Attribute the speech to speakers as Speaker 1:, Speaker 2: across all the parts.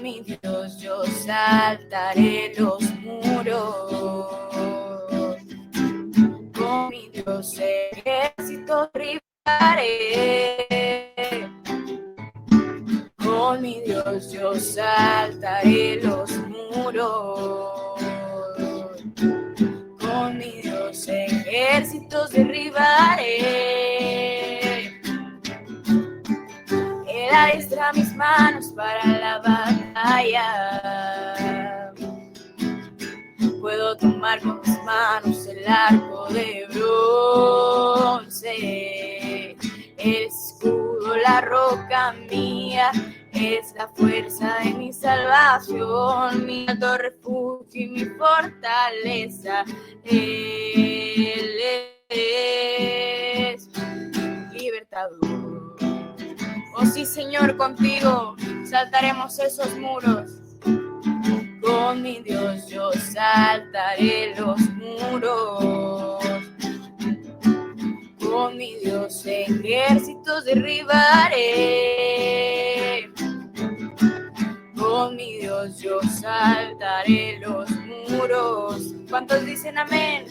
Speaker 1: mi Dios yo saltaré los muros. Con mi Dios ejércitos derribaré. Con mi Dios yo saltaré los muros. Con mi Dios ejércitos derribaré. Él adiestra mis manos para la batalla. Puedo tomar con mis manos el arco de bronce. El escudo, la roca mía, es la fuerza de mi salvación, mi alto refugio y mi fortaleza. Él es libertador. Oh sí, Señor, contigo saltaremos esos muros. Con mi Dios yo saltaré los muros. Con mi Dios ejércitos derribaré. Con mi Dios yo saltaré los muros. ¿Cuántos dicen amén?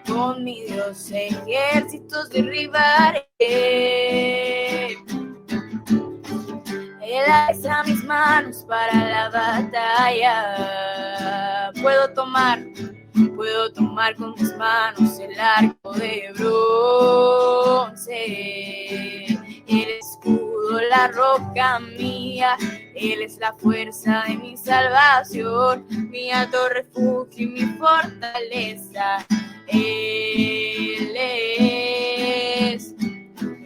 Speaker 1: Con mi Dios ejércitos derribaré. Él alza mis manos para la batalla. Puedo tomar con mis manos el arco de bronce. El escudo, la roca mía, Él es la fuerza de mi salvación, mi alto refugio y mi fortaleza. Él es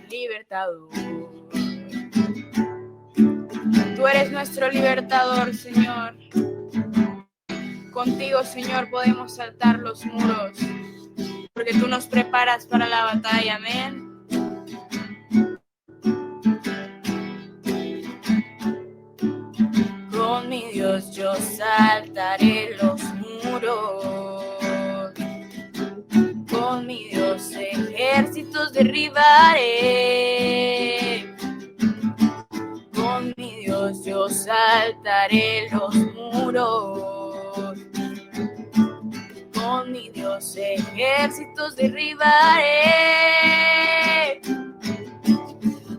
Speaker 1: libertador. Tú eres nuestro libertador, Señor. Contigo, Señor, podemos saltar los muros, porque tú nos preparas para la batalla, amén. Con mi Dios yo saltaré los muros. Con mi Dios ejércitos derribaré. Con mi Dios yo saltaré los muros. Con mi Dios ejércitos derribaré.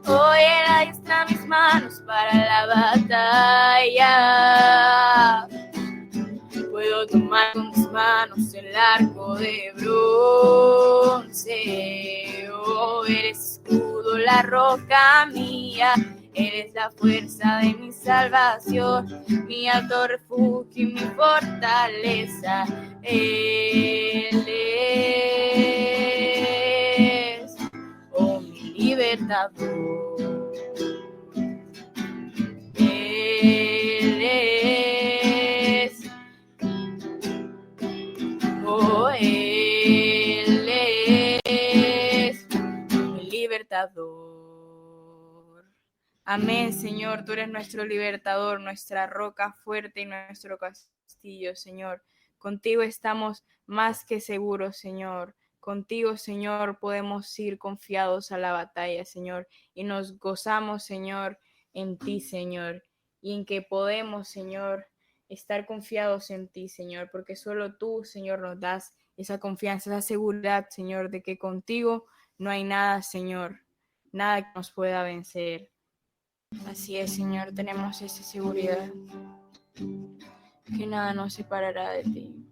Speaker 1: Hoy Él adiestra mis manos para la batalla. Puedo tomar con mis manos el arco de bronce. Oh, el escudo, la roca mía, Él es la fuerza de mi salvación, mi alto refugio y mi fortaleza. Él es, oh, mi libertador. Él es, oh, Él es mi libertador. Amén, Señor, tú eres nuestro libertador, nuestra roca fuerte y nuestro castillo, Señor. Contigo estamos más que seguros, Señor. Contigo, Señor, podemos ir confiados a la batalla, Señor, y nos gozamos, Señor, en ti, Señor, y en que podemos, Señor, estar confiados en ti, Señor, porque solo tú, Señor, nos das esa confianza, esa seguridad, Señor, de que contigo no hay nada, Señor, nada que nos pueda vencer. Así es, Señor, tenemos esa seguridad, que nada nos separará de ti.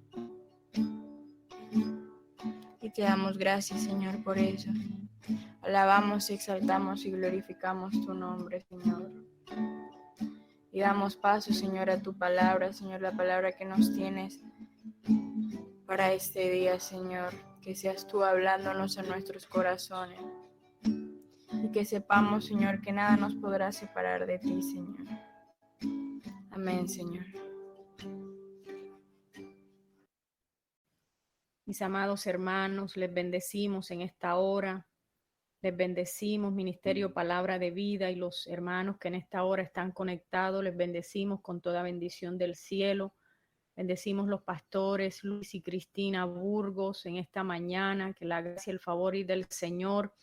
Speaker 1: Y te damos gracias, Señor, por eso. Alabamos, exaltamos y glorificamos tu nombre, Señor. Y damos paso, Señor, a tu palabra, Señor, la palabra que nos tienes para este día, Señor. Que seas tú hablándonos en nuestros corazones. Y que sepamos, Señor, que nada nos podrá separar de ti, Señor. Amén, Señor.
Speaker 2: Mis amados hermanos, les bendecimos en esta hora. Les bendecimos, Ministerio Palabra de Vida, y los hermanos que en esta hora están conectados, les bendecimos con toda bendición del cielo. Bendecimos los pastores Luis y Cristina Burgos en esta mañana. Que la gracia, el favor y del Señor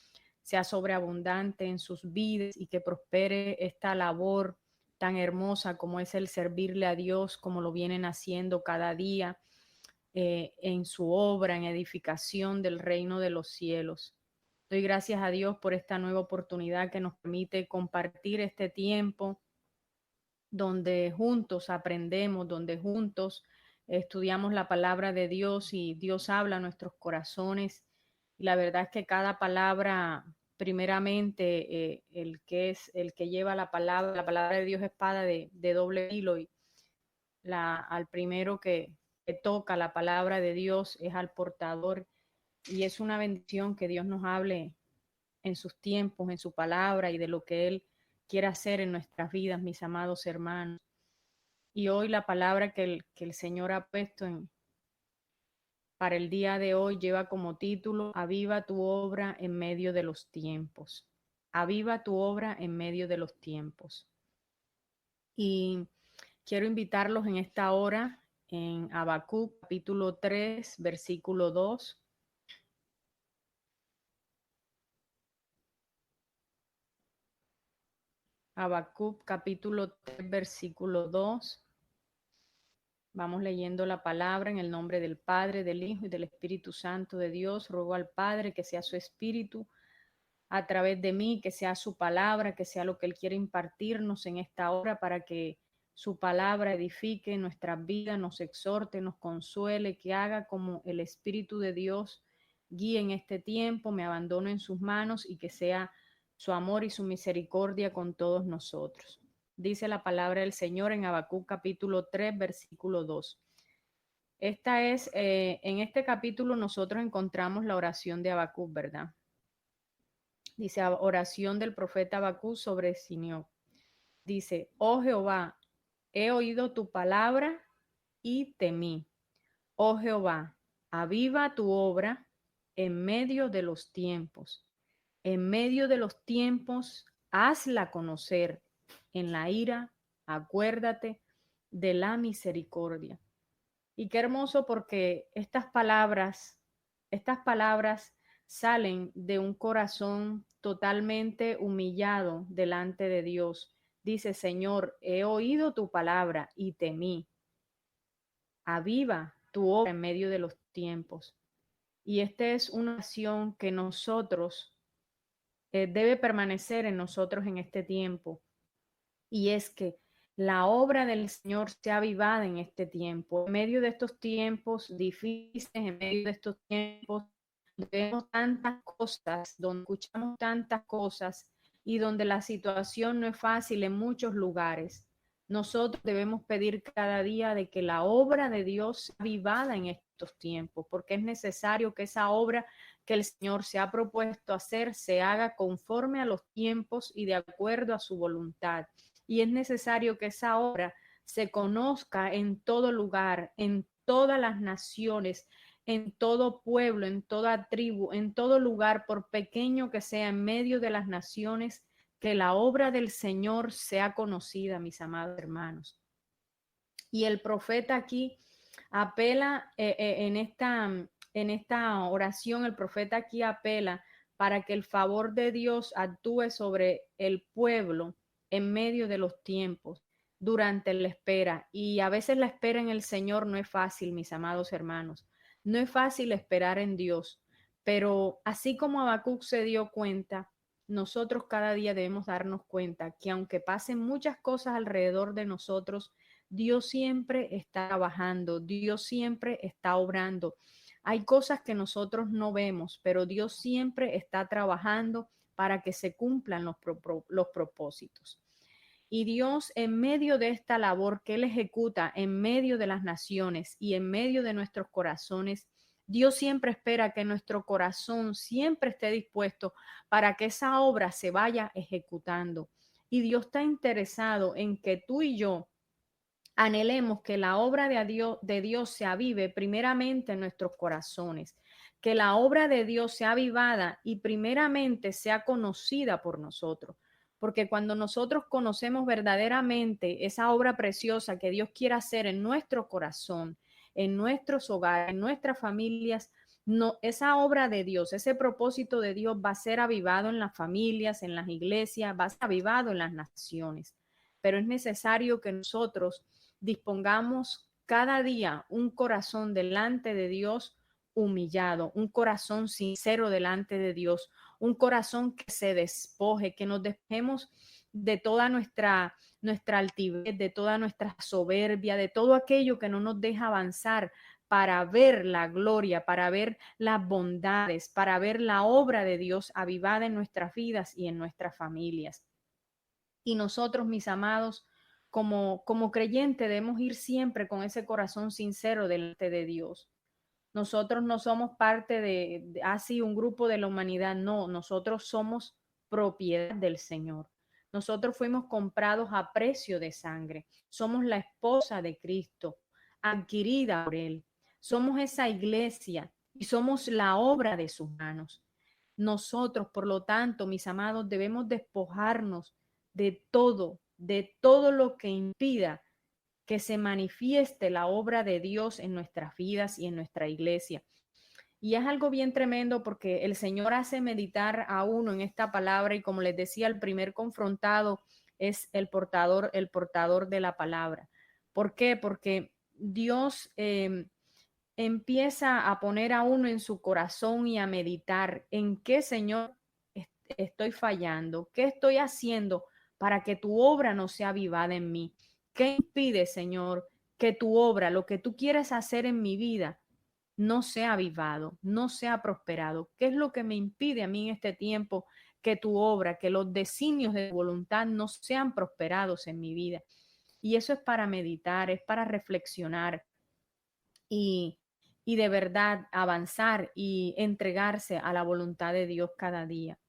Speaker 2: sea sobreabundante en sus vidas y que prospere esta labor tan hermosa como es el servirle a Dios, como lo vienen haciendo cada día en su obra, en edificación del reino de los cielos. Doy gracias a Dios por esta nueva oportunidad que nos permite compartir este tiempo donde juntos aprendemos, donde juntos estudiamos la palabra de Dios y Dios habla a nuestros corazones. Y la verdad es que cada palabra, primeramente, el que lleva la palabra de Dios es espada de doble hilo, y al primero que toca la palabra de Dios es al portador. Y es una bendición que Dios nos hable en sus tiempos, en su palabra y de lo que Él quiere hacer en nuestras vidas, mis amados hermanos. Y hoy la palabra que el Señor ha puesto para el día de hoy lleva como título: Aviva tu obra en medio de los tiempos. Aviva tu obra en medio de los tiempos. Y quiero invitarlos en esta hora en Habacuc capítulo 3, versículo 2. Habacuc capítulo 3, versículo 2. Vamos leyendo la palabra en el nombre del Padre, del Hijo y del Espíritu Santo de Dios. Ruego al Padre que sea su Espíritu a través de mí, que sea su palabra, que sea lo que Él quiere impartirnos en esta hora, para que su palabra edifique nuestras vidas, nos exhorte, nos consuele, que haga como el Espíritu de Dios guíe en este tiempo, me abandono en sus manos, y que sea su amor y su misericordia con todos nosotros. Dice la palabra del Señor en Habacuc capítulo 3, versículo 2. En este capítulo nosotros encontramos la oración de Habacuc, ¿verdad? Dice: oración del profeta Habacuc sobre Sinión. Dice: oh Jehová, he oído tu palabra y temí. Oh Jehová, aviva tu obra en medio de los tiempos. En medio de los tiempos, hazla conocer. En la ira, acuérdate de la misericordia. Y qué hermoso, porque estas palabras salen de un corazón totalmente humillado delante de Dios. Dice: Señor, he oído tu palabra y temí. Aviva tu obra en medio de los tiempos. Y esta es una acción que debe permanecer en nosotros en este tiempo. Y es que la obra del Señor sea avivada en este tiempo, en medio de estos tiempos difíciles, en medio de estos tiempos donde vemos tantas cosas, donde escuchamos tantas cosas y donde la situación no es fácil en muchos lugares. Nosotros debemos pedir cada día de que la obra de Dios sea avivada en estos tiempos, porque es necesario que esa obra que el Señor se ha propuesto hacer se haga conforme a los tiempos y de acuerdo a su voluntad. Y es necesario que esa obra se conozca en todo lugar, en todas las naciones, en todo pueblo, en toda tribu, en todo lugar, por pequeño que sea, en medio de las naciones, que la obra del Señor sea conocida, mis amados hermanos. Y el profeta aquí apela en esta oración, el profeta aquí apela para que el favor de Dios actúe sobre el pueblo en medio de los tiempos, durante la espera. Y a veces la espera en el Señor no es fácil, mis amados hermanos. No es fácil esperar en Dios, pero así como Habacuc se dio cuenta, nosotros cada día debemos darnos cuenta que aunque pasen muchas cosas alrededor de nosotros, Dios siempre está trabajando, Dios siempre está obrando. Hay cosas que nosotros no vemos, pero Dios siempre está trabajando para que se cumplan los propósitos. Y Dios, en medio de esta labor que Él ejecuta en medio de las naciones y en medio de nuestros corazones, Dios siempre espera que nuestro corazón siempre esté dispuesto para que esa obra se vaya ejecutando. Y Dios está interesado en que tú y yo anhelemos que la obra de Dios se avive primeramente en nuestros corazones, que la obra de Dios sea avivada y primeramente sea conocida por nosotros. Porque cuando nosotros conocemos verdaderamente esa obra preciosa que Dios quiere hacer en nuestro corazón, en nuestros hogares, en nuestras familias, no, esa obra de Dios, ese propósito de Dios va a ser avivado en las familias, en las iglesias, va a ser avivado en las naciones. pero es necesario que nosotros dispongamos cada día un corazón delante de Dios humillado, un corazón sincero delante de Dios, un corazón que se despoje, que nos despejemos de toda nuestra altivez, de toda nuestra soberbia, de todo aquello que no nos deja avanzar para ver la gloria, para ver las bondades, para ver la obra de Dios avivada en nuestras vidas y en nuestras familias. Y nosotros, mis amados, como creyentes, debemos ir siempre con ese corazón sincero delante de Dios. Nosotros no somos parte de así un grupo de la humanidad, no, nosotros somos propiedad del Señor. Nosotros fuimos comprados a precio de sangre. Somos la esposa de Cristo, adquirida por Él. Somos esa iglesia y somos la obra de sus manos. Nosotros, por lo tanto, mis amados, debemos despojarnos de todo lo que impida que se manifieste la obra de Dios en nuestras vidas y en nuestra iglesia. Y es algo bien tremendo porque el Señor hace meditar a uno en esta palabra y como les decía, el primer confrontado es el portador de la palabra. ¿Por qué? Porque Dios empieza a poner a uno en su corazón y a meditar en qué, Señor, estoy fallando, qué estoy haciendo para que tu obra no sea avivada en mí. ¿Qué impide, Señor, que tu obra, lo que tú quieres hacer en mi vida, no sea avivado, no sea prosperado? ¿Qué es lo que me impide a mí en este tiempo que tu obra, que los designios de tu voluntad no sean prosperados en mi vida? Y eso es para meditar, es para reflexionar y, y de verdad avanzar y entregarse a la voluntad de Dios cada día.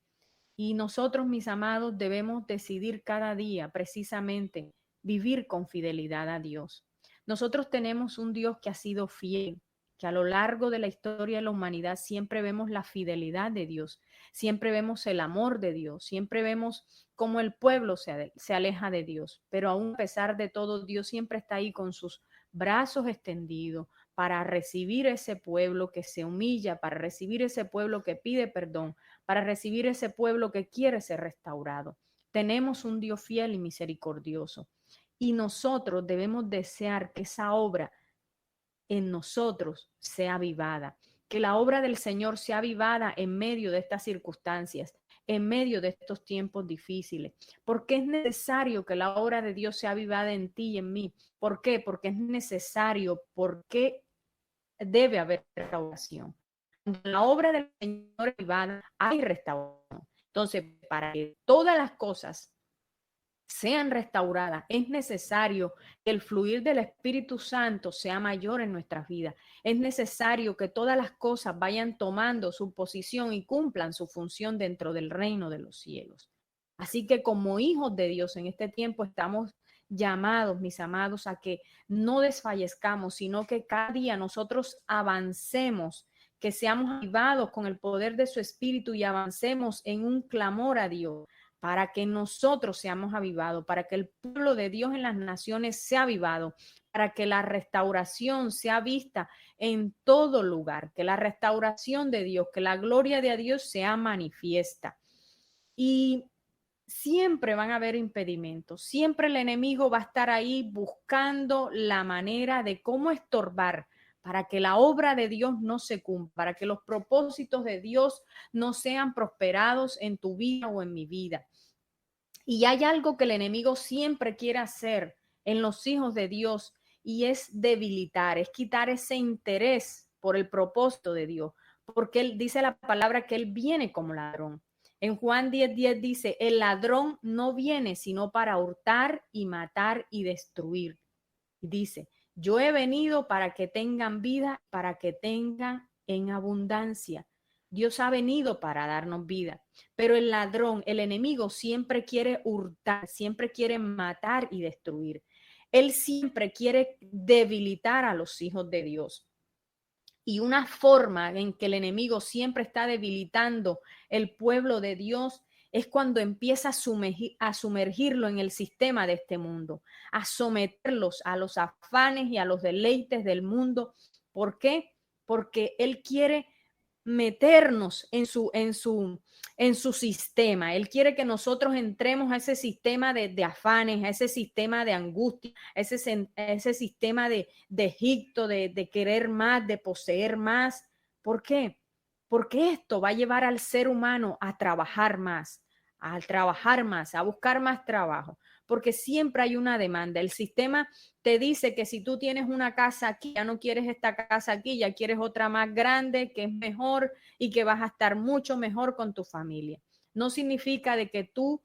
Speaker 2: Y nosotros, mis amados, debemos decidir cada día precisamente vivir con fidelidad a Dios. Nosotros tenemos un Dios que ha sido fiel, que a lo largo de la historia de la humanidad siempre vemos la fidelidad de Dios, siempre vemos el amor de Dios, siempre vemos cómo el pueblo se aleja de Dios, pero aún a pesar de todo, Dios siempre está ahí con sus brazos extendidos para recibir ese pueblo que se humilla, para recibir ese pueblo que pide perdón, para recibir ese pueblo que quiere ser restaurado. Tenemos un Dios fiel y misericordioso y nosotros debemos desear que esa obra en nosotros sea avivada, que la obra del Señor sea avivada en medio de estas circunstancias, en medio de estos tiempos difíciles, porque es necesario que la obra de Dios sea avivada en ti y en mí. ¿Por qué? Porque es necesario, porque debe haber restauración. Cuando la obra del Señor es avivada, hay restauración. Entonces, para que todas las cosas sean restauradas, es necesario que el fluir del Espíritu Santo sea mayor en nuestras vidas. Es necesario que todas las cosas vayan tomando su posición y cumplan su función dentro del reino de los cielos. Así que como hijos de Dios en este tiempo estamos llamados, mis amados, a que no desfallezcamos, sino que cada día nosotros avancemos, que seamos avivados con el poder de su Espíritu y avancemos en un clamor a Dios para que nosotros seamos avivados, para que el pueblo de Dios en las naciones sea avivado, para que la restauración sea vista en todo lugar, que la restauración de Dios, que la gloria de Dios sea manifiesta. Y siempre van a haber impedimentos, siempre el enemigo va a estar ahí buscando la manera de cómo estorbar para que la obra de Dios no se cumpla, para que los propósitos de Dios no sean prosperados en tu vida o en mi vida. Y hay algo que el enemigo siempre quiere hacer en los hijos de Dios y es debilitar, es quitar ese interés por el propósito de Dios, porque él dice la palabra que él viene como ladrón. En Juan 10:10 dice, el ladrón no viene sino para hurtar y matar y destruir. Y dice, yo he venido para que tengan vida, para que tengan en abundancia. Dios ha venido para darnos vida, pero el ladrón, el enemigo siempre quiere hurtar, siempre quiere matar y destruir. Él siempre quiere debilitar a los hijos de Dios. Y una forma en que el enemigo siempre está debilitando el pueblo de Dios es cuando empieza a sumergirlo en el sistema de este mundo, a someterlos a los afanes y a los deleites del mundo. ¿Por qué? Porque él quiere meternos en su sistema. Él quiere que nosotros entremos a ese sistema de afanes, a ese sistema de angustia, a ese sistema de Egipto, de querer más, de poseer más. ¿Por qué? Porque esto va a llevar al ser humano a trabajar más, a buscar más trabajo, porque siempre hay una demanda. El sistema te dice que si tú tienes una casa aquí, ya no quieres esta casa aquí, ya quieres otra más grande, que es mejor y que vas a estar mucho mejor con tu familia. No significa de que tú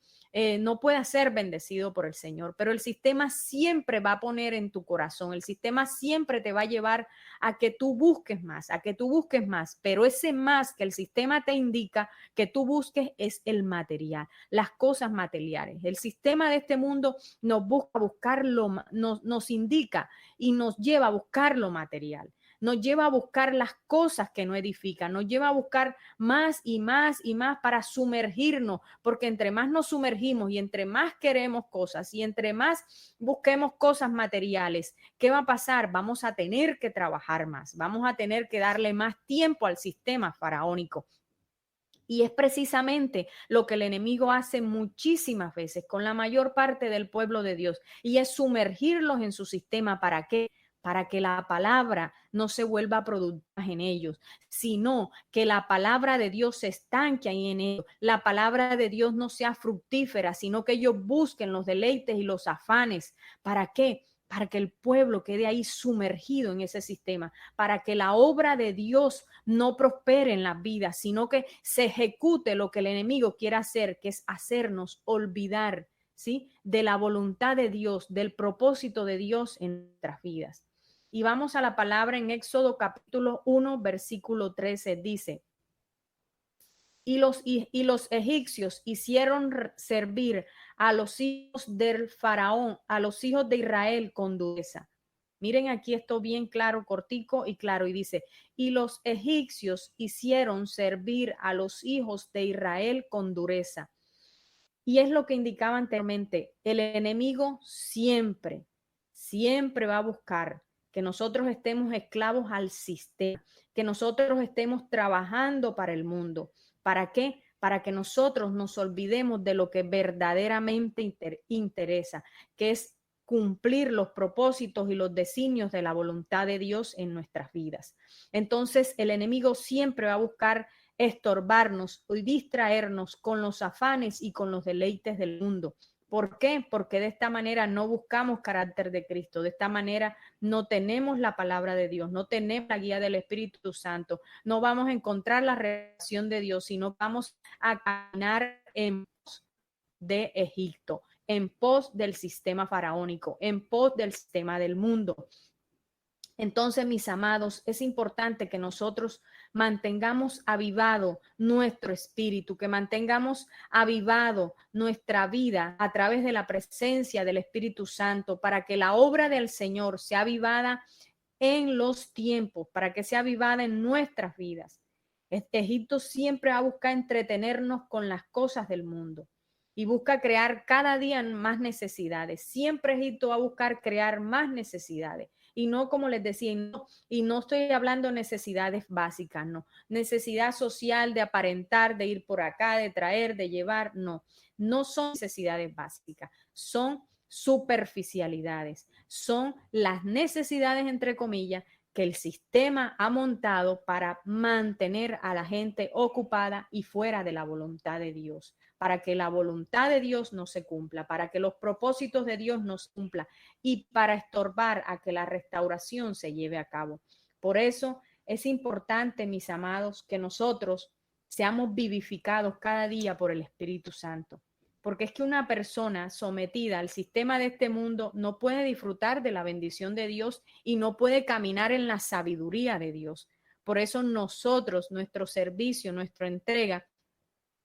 Speaker 2: no puedas ser bendecido por el Señor, pero el sistema siempre va a poner en tu corazón, el sistema siempre te va a llevar a que tú busques más, pero ese más que el sistema te indica que tú busques es el material, las cosas materiales. El sistema de este mundo nos nos indica y nos lleva a buscar lo material, nos lleva a buscar las cosas que no edifican, nos lleva a buscar más y más y más para sumergirnos, porque entre más nos sumergimos y entre más queremos cosas y entre más busquemos cosas materiales, ¿qué va a pasar? Vamos a tener que trabajar más, vamos a tener que darle más tiempo al sistema faraónico. Y es precisamente lo que el enemigo hace muchísimas veces con la mayor parte del pueblo de Dios, y es sumergirlos en su sistema. ¿Para qué? Para que la palabra no se vuelva productiva en ellos, sino que la palabra de Dios se estanque ahí en ellos. La palabra de Dios no sea fructífera, sino que ellos busquen los deleites y los afanes. ¿Para qué? Para que el pueblo quede ahí sumergido en ese sistema, para que la obra de Dios no prospere en las vidas, sino que se ejecute lo que el enemigo quiere hacer, que es hacernos olvidar, ¿sí?, de la voluntad de Dios, del propósito de Dios en nuestras vidas. Y vamos a la palabra en Éxodo capítulo 1, versículo 13, dice: y los egipcios hicieron servir a los hijos del faraón, a los hijos de Israel con dureza. Miren aquí esto bien claro, cortico y claro, y dice: y los egipcios hicieron servir a los hijos de Israel con dureza. Y es lo que indicaba anteriormente, el enemigo siempre, siempre va a buscar que nosotros estemos esclavos al sistema, que nosotros estemos trabajando para el mundo. ¿Para qué? Para que nosotros nos olvidemos de lo que verdaderamente interesa, que es cumplir los propósitos y los designios de la voluntad de Dios en nuestras vidas. Entonces, el enemigo siempre va a buscar estorbarnos y distraernos con los afanes y con los deleites del mundo. ¿Por qué? Porque de esta manera no buscamos carácter de Cristo, de esta manera no tenemos la palabra de Dios, no tenemos la guía del Espíritu Santo, no vamos a encontrar la revelación de Dios, sino vamos a caminar en pos de Egipto, en pos del sistema faraónico, en pos del sistema del mundo. Entonces, mis amados, es importante que nosotros mantengamos avivado nuestro espíritu, que mantengamos avivado nuestra vida a través de la presencia del Espíritu Santo, para que la obra del Señor sea avivada en los tiempos, para que sea avivada en nuestras vidas. Egipto siempre va a buscar entretenernos con las cosas del mundo y busca crear cada día más necesidades. Siempre Egipto va a buscar crear más necesidades. Y no, como les decía, y no estoy hablando de necesidades básicas, no. Necesidad social de aparentar, de ir por acá, de traer, de llevar, no. No son necesidades básicas, son superficialidades, son las necesidades, entre comillas, que el sistema ha montado para mantener a la gente ocupada y fuera de la voluntad de Dios, para que la voluntad de Dios no se cumpla, para que los propósitos de Dios no se cumplan y para estorbar a que la restauración se lleve a cabo. Por eso es importante, mis amados, que nosotros seamos vivificados cada día por el Espíritu Santo. Porque es que una persona sometida al sistema de este mundo no puede disfrutar de la bendición de Dios y no puede caminar en la sabiduría de Dios. Por eso nosotros, nuestro servicio, nuestra entrega,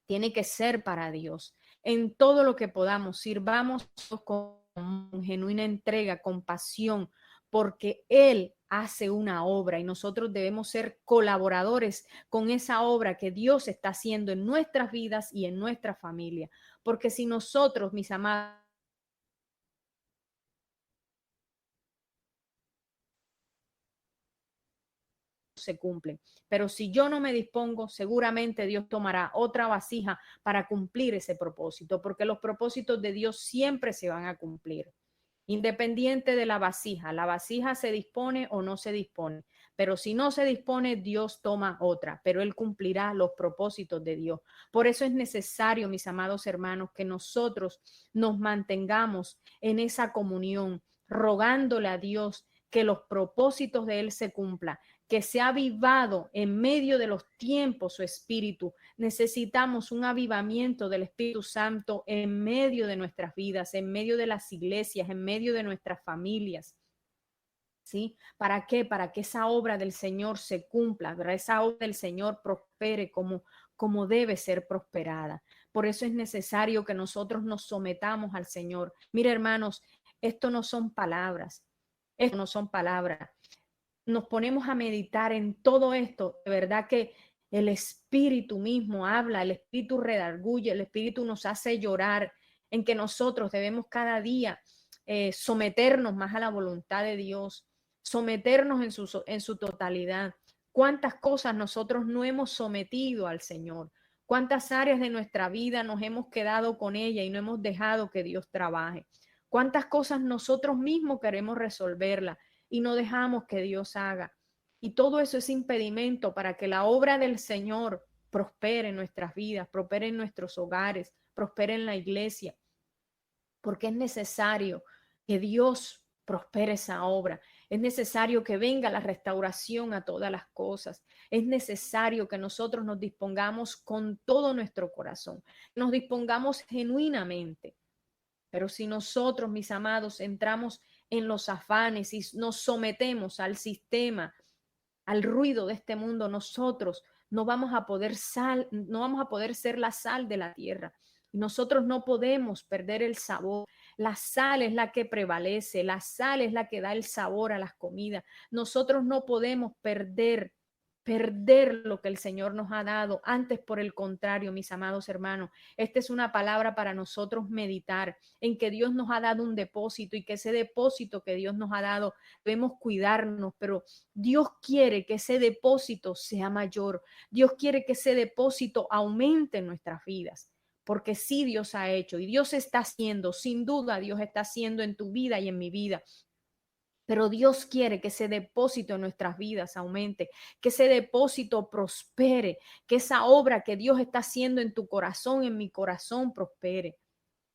Speaker 2: tiene que ser para Dios. En todo lo que podamos, sirvamos con genuina entrega, con pasión, porque Él hace una obra y nosotros debemos ser colaboradores con esa obra que Dios está haciendo en nuestras vidas y en nuestra familia. Porque si nosotros, mis amados, se cumplen. Pero si yo no me dispongo, seguramente Dios tomará otra vasija para cumplir ese propósito, porque los propósitos de Dios siempre se van a cumplir. Independiente de la vasija se dispone o no se dispone, pero si no se dispone, Dios toma otra, pero Él cumplirá los propósitos de Dios. Por eso es necesario, mis amados hermanos, que nosotros nos mantengamos en esa comunión, rogándole a Dios que los propósitos de Él se cumplan, que se ha avivado en medio de los tiempos su espíritu. Necesitamos un avivamiento del Espíritu Santo en medio de nuestras vidas, en medio de las iglesias, en medio de nuestras familias. ¿Sí? ¿Para qué? Para que esa obra del Señor se cumpla, ¿verdad? Esa obra del Señor prospere como debe ser prosperada. Por eso es necesario que nosotros nos sometamos al Señor. Mire, hermanos, esto no son palabras. Esto no son palabras. Nos ponemos a meditar en todo esto, de verdad que el Espíritu mismo habla, el Espíritu redarguye, el Espíritu nos hace llorar, en que nosotros debemos cada día someternos más a la voluntad de Dios, someternos en su totalidad. ¿Cuántas cosas nosotros no hemos sometido al Señor? ¿Cuántas áreas de nuestra vida nos hemos quedado con ella y no hemos dejado que Dios trabaje? ¿Cuántas cosas nosotros mismos queremos resolverla y no dejamos que Dios haga? Y todo eso es impedimento para que la obra del Señor prospere en nuestras vidas, prospere en nuestros hogares, prospere en la iglesia, porque es necesario que Dios prospere esa obra. Es necesario que venga la restauración a todas las cosas. Es necesario que nosotros nos dispongamos con todo nuestro corazón, nos dispongamos genuinamente. Pero si nosotros, mis amados, entramos en los afanes y nos sometemos al sistema, al ruido de este mundo, nosotros no vamos a poder ser la sal de la tierra. Nosotros no podemos perder el sabor. La sal es la que prevalece, la sal es la que da el sabor a las comidas. Nosotros no podemos perder lo que el Señor nos ha dado. Antes, por el contrario, mis amados hermanos, esta es una palabra para nosotros meditar en que Dios nos ha dado un depósito y que ese depósito que Dios nos ha dado debemos cuidarnos, pero Dios quiere que ese depósito sea mayor. Dios quiere que ese depósito aumente en nuestras vidas. Porque sí, Dios ha hecho y Dios está haciendo, sin duda Dios está haciendo en tu vida y en mi vida. Pero Dios quiere que ese depósito en nuestras vidas aumente, que ese depósito prospere, que esa obra que Dios está haciendo en tu corazón, en mi corazón, prospere.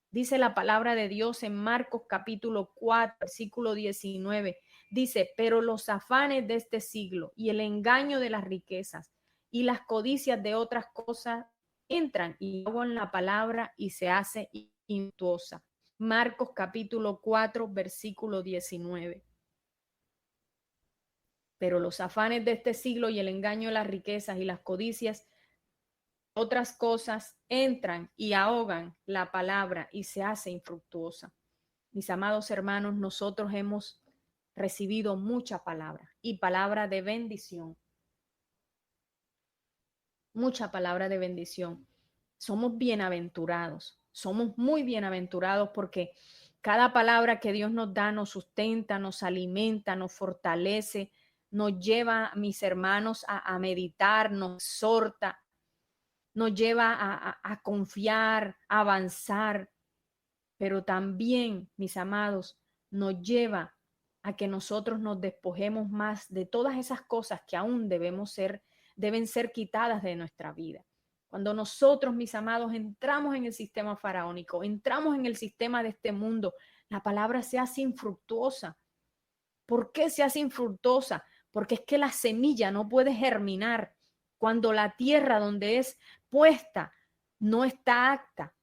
Speaker 2: Dice la palabra de Dios en Marcos capítulo 4, versículo 19. Dice, pero los afanes de este siglo y el engaño de las riquezas y las codicias de otras cosas entran y ahogan la palabra y se hace infructuosa. Marcos capítulo 4, versículo 19. Pero los afanes de este siglo y el engaño de las riquezas y las codicias, otras cosas, entran y ahogan la palabra y se hace infructuosa. Mis amados hermanos, nosotros hemos recibido mucha palabra y palabra de bendición. Mucha palabra de bendición. Somos bienaventurados, somos muy bienaventurados porque cada palabra que Dios nos da nos sustenta, nos alimenta, nos fortalece, nos lleva, mis hermanos, a meditar, nos exhorta, nos lleva a confiar, a avanzar, pero también, mis amados, nos lleva a que nosotros nos despojemos más de todas esas cosas que aún deben ser quitadas de nuestra vida. Cuando nosotros, mis amados, entramos en el sistema faraónico, entramos en el sistema de este mundo, la palabra se hace infructuosa. ¿Por qué se hace infructuosa? Porque es que la semilla no puede germinar cuando la tierra donde es puesta no está apta.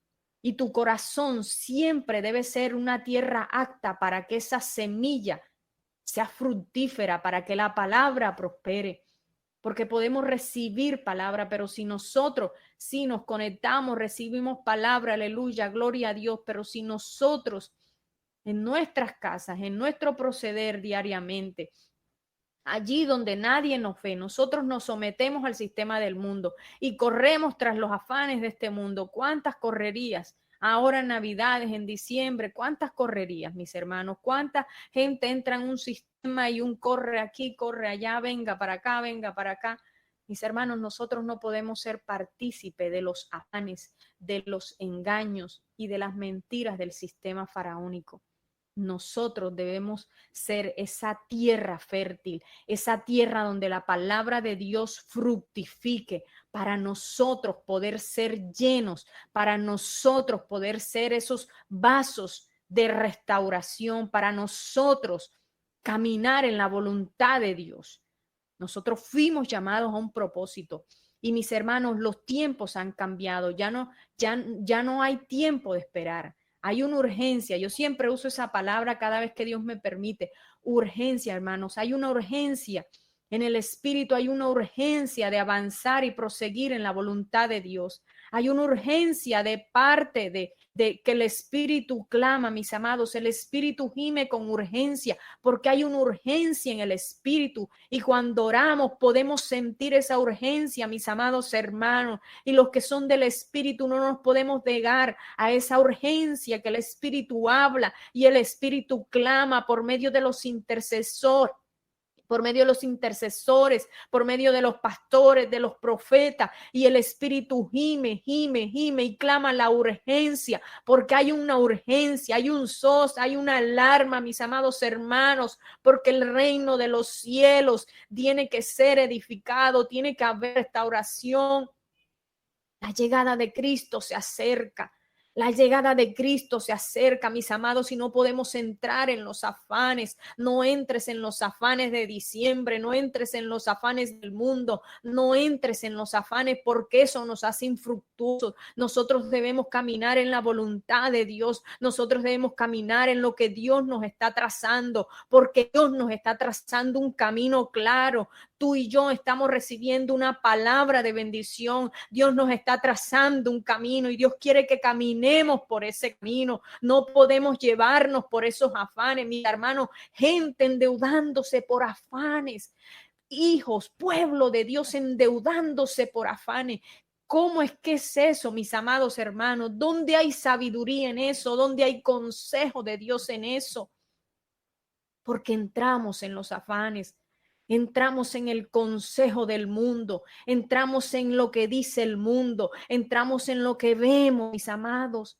Speaker 2: Y tu corazón siempre debe ser una tierra apta para que esa semilla sea fructífera, para que la palabra prospere. Porque podemos recibir palabra, pero si nosotros, si nos conectamos, recibimos palabra, aleluya, gloria a Dios, pero si nosotros en nuestras casas, en nuestro proceder diariamente, allí donde nadie nos ve, nosotros nos sometemos al sistema del mundo y corremos tras los afanes de este mundo. ¿Cuántas correrías? Ahora en Navidades, en diciembre, ¿cuántas correrías, mis hermanos? ¿Cuánta gente entra en un sistema y un corre aquí, corre allá, venga para acá, venga para acá. Mis hermanos, nosotros no podemos ser partícipe de los afanes, de los engaños y de las mentiras del sistema faraónico. Nosotros debemos ser esa tierra fértil, esa tierra donde la palabra de Dios fructifique, para nosotros poder ser llenos, para nosotros poder ser esos vasos de restauración, para nosotros caminar en la voluntad de Dios. Nosotros fuimos llamados a un propósito. Y mis hermanos, los tiempos han cambiado. Ya no hay tiempo de esperar. Hay una urgencia. Yo siempre uso esa palabra cada vez que Dios me permite. Urgencia, hermanos. Hay una urgencia. En el espíritu hay una urgencia de avanzar y proseguir en la voluntad de Dios. Hay una urgencia de parte de que el espíritu clama, mis amados. El espíritu gime con urgencia porque hay una urgencia en el espíritu, y cuando oramos podemos sentir esa urgencia, mis amados hermanos, y los que son del espíritu no nos podemos negar a esa urgencia que el espíritu habla y el espíritu clama por medio de los intercesores, por medio de los intercesores, por medio de los pastores, de los profetas, y el espíritu gime y clama la urgencia, porque hay una urgencia, hay un sos, hay una alarma, mis amados hermanos, porque el reino de los cielos tiene que ser edificado, tiene que haber restauración. La llegada de Cristo se acerca. La llegada de Cristo se acerca, mis amados, y no podemos entrar en los afanes. No entres en los afanes de diciembre, no entres en los afanes del mundo, no entres en los afanes, porque eso nos hace infructuosos. Nosotros debemos caminar en la voluntad de Dios. Nosotros debemos caminar en lo que Dios nos está trazando, porque Dios nos está trazando un camino claro. Tú y yo estamos recibiendo una palabra de bendición. Dios nos está trazando un camino y Dios quiere que caminemos por ese camino. No podemos llevarnos por esos afanes, mis hermanos. Gente endeudándose por afanes. Hijos, pueblo de Dios endeudándose por afanes. ¿Cómo es que es eso, mis amados hermanos? ¿Dónde hay sabiduría en eso? ¿Dónde hay consejo de Dios en eso? Porque entramos en los afanes. Entramos en el consejo del mundo, entramos en lo que dice el mundo, entramos en lo que vemos, mis amados,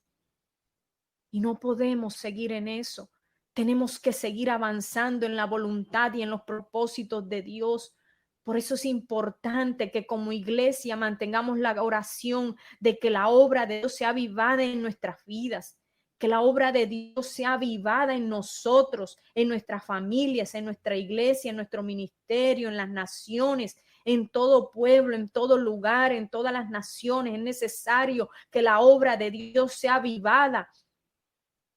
Speaker 2: y no podemos seguir en eso. Tenemos que seguir avanzando en la voluntad y en los propósitos de Dios. Por eso es importante que como iglesia mantengamos la oración de que la obra de Dios sea avivada en nuestras vidas, que la obra de Dios sea avivada en nosotros, en nuestras familias, en nuestra iglesia, en nuestro ministerio, en las naciones, en todo pueblo, en todo lugar, en todas las naciones. Es necesario que la obra de Dios sea avivada,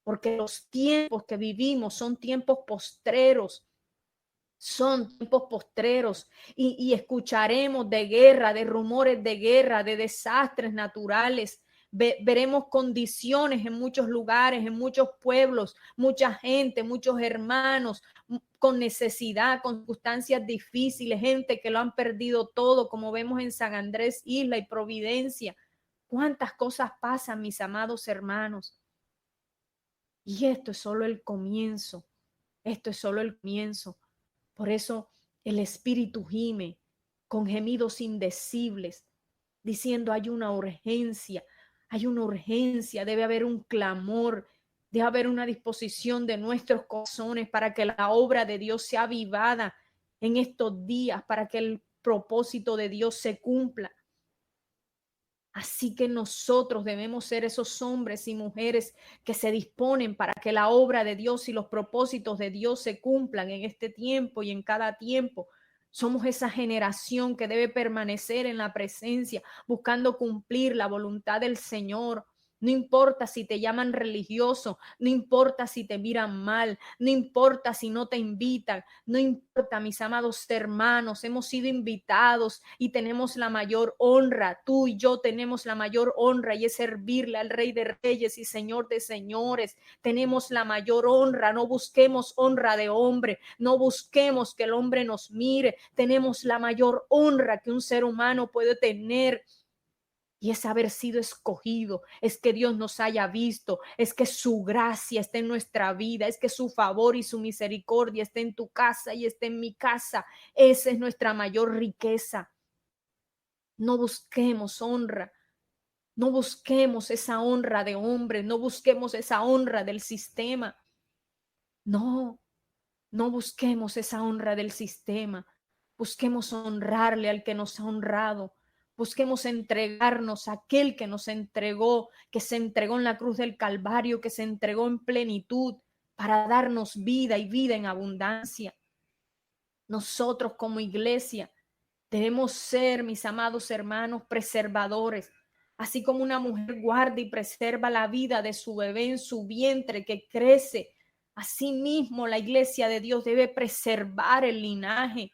Speaker 2: porque los tiempos que vivimos son tiempos postreros. Son tiempos postreros y escucharemos de guerra, de rumores de guerra, de desastres naturales. Veremos condiciones en muchos lugares, en muchos pueblos, mucha gente, muchos hermanos con necesidad, con circunstancias difíciles, gente que lo han perdido todo, como vemos en San Andrés Isla y Providencia. ¿Cuántas cosas pasan, mis amados hermanos? Y esto es solo el comienzo. Esto es solo el comienzo. Por eso el espíritu gime con gemidos indecibles, diciendo hay una urgencia, debe haber un clamor, debe haber una disposición de nuestros corazones para que la obra de Dios sea avivada en estos días, para que el propósito de Dios se cumpla. Así que nosotros debemos ser esos hombres y mujeres que se disponen para que la obra de Dios y los propósitos de Dios se cumplan en este tiempo y en cada tiempo. Somos esa generación que debe permanecer en la presencia, buscando cumplir la voluntad del Señor. No importa si te llaman religioso, no importa si te miran mal, no importa si no te invitan, no importa, mis amados hermanos, hemos sido invitados y tenemos la mayor honra. Tú y yo tenemos la mayor honra y es servirle al Rey de Reyes y Señor de Señores. Tenemos la mayor honra, no busquemos honra de hombre, no busquemos que el hombre nos mire. Tenemos la mayor honra que un ser humano puede tener. Y es haber sido escogido, es que Dios nos haya visto, es que su gracia esté en nuestra vida, es que su favor y su misericordia esté en tu casa y esté en mi casa. Esa es nuestra mayor riqueza. No busquemos honra, no busquemos esa honra de hombres, no busquemos esa honra del sistema. No, no busquemos esa honra del sistema. Busquemos honrarle al que nos ha honrado. Busquemos entregarnos a aquel que nos entregó, que se entregó en la cruz del Calvario, que se entregó en plenitud para darnos vida y vida en abundancia. Nosotros como iglesia debemos ser, mis amados hermanos, preservadores. Así como una mujer guarda y preserva la vida de su bebé en su vientre que crece, asimismo la iglesia de Dios debe preservar el linaje.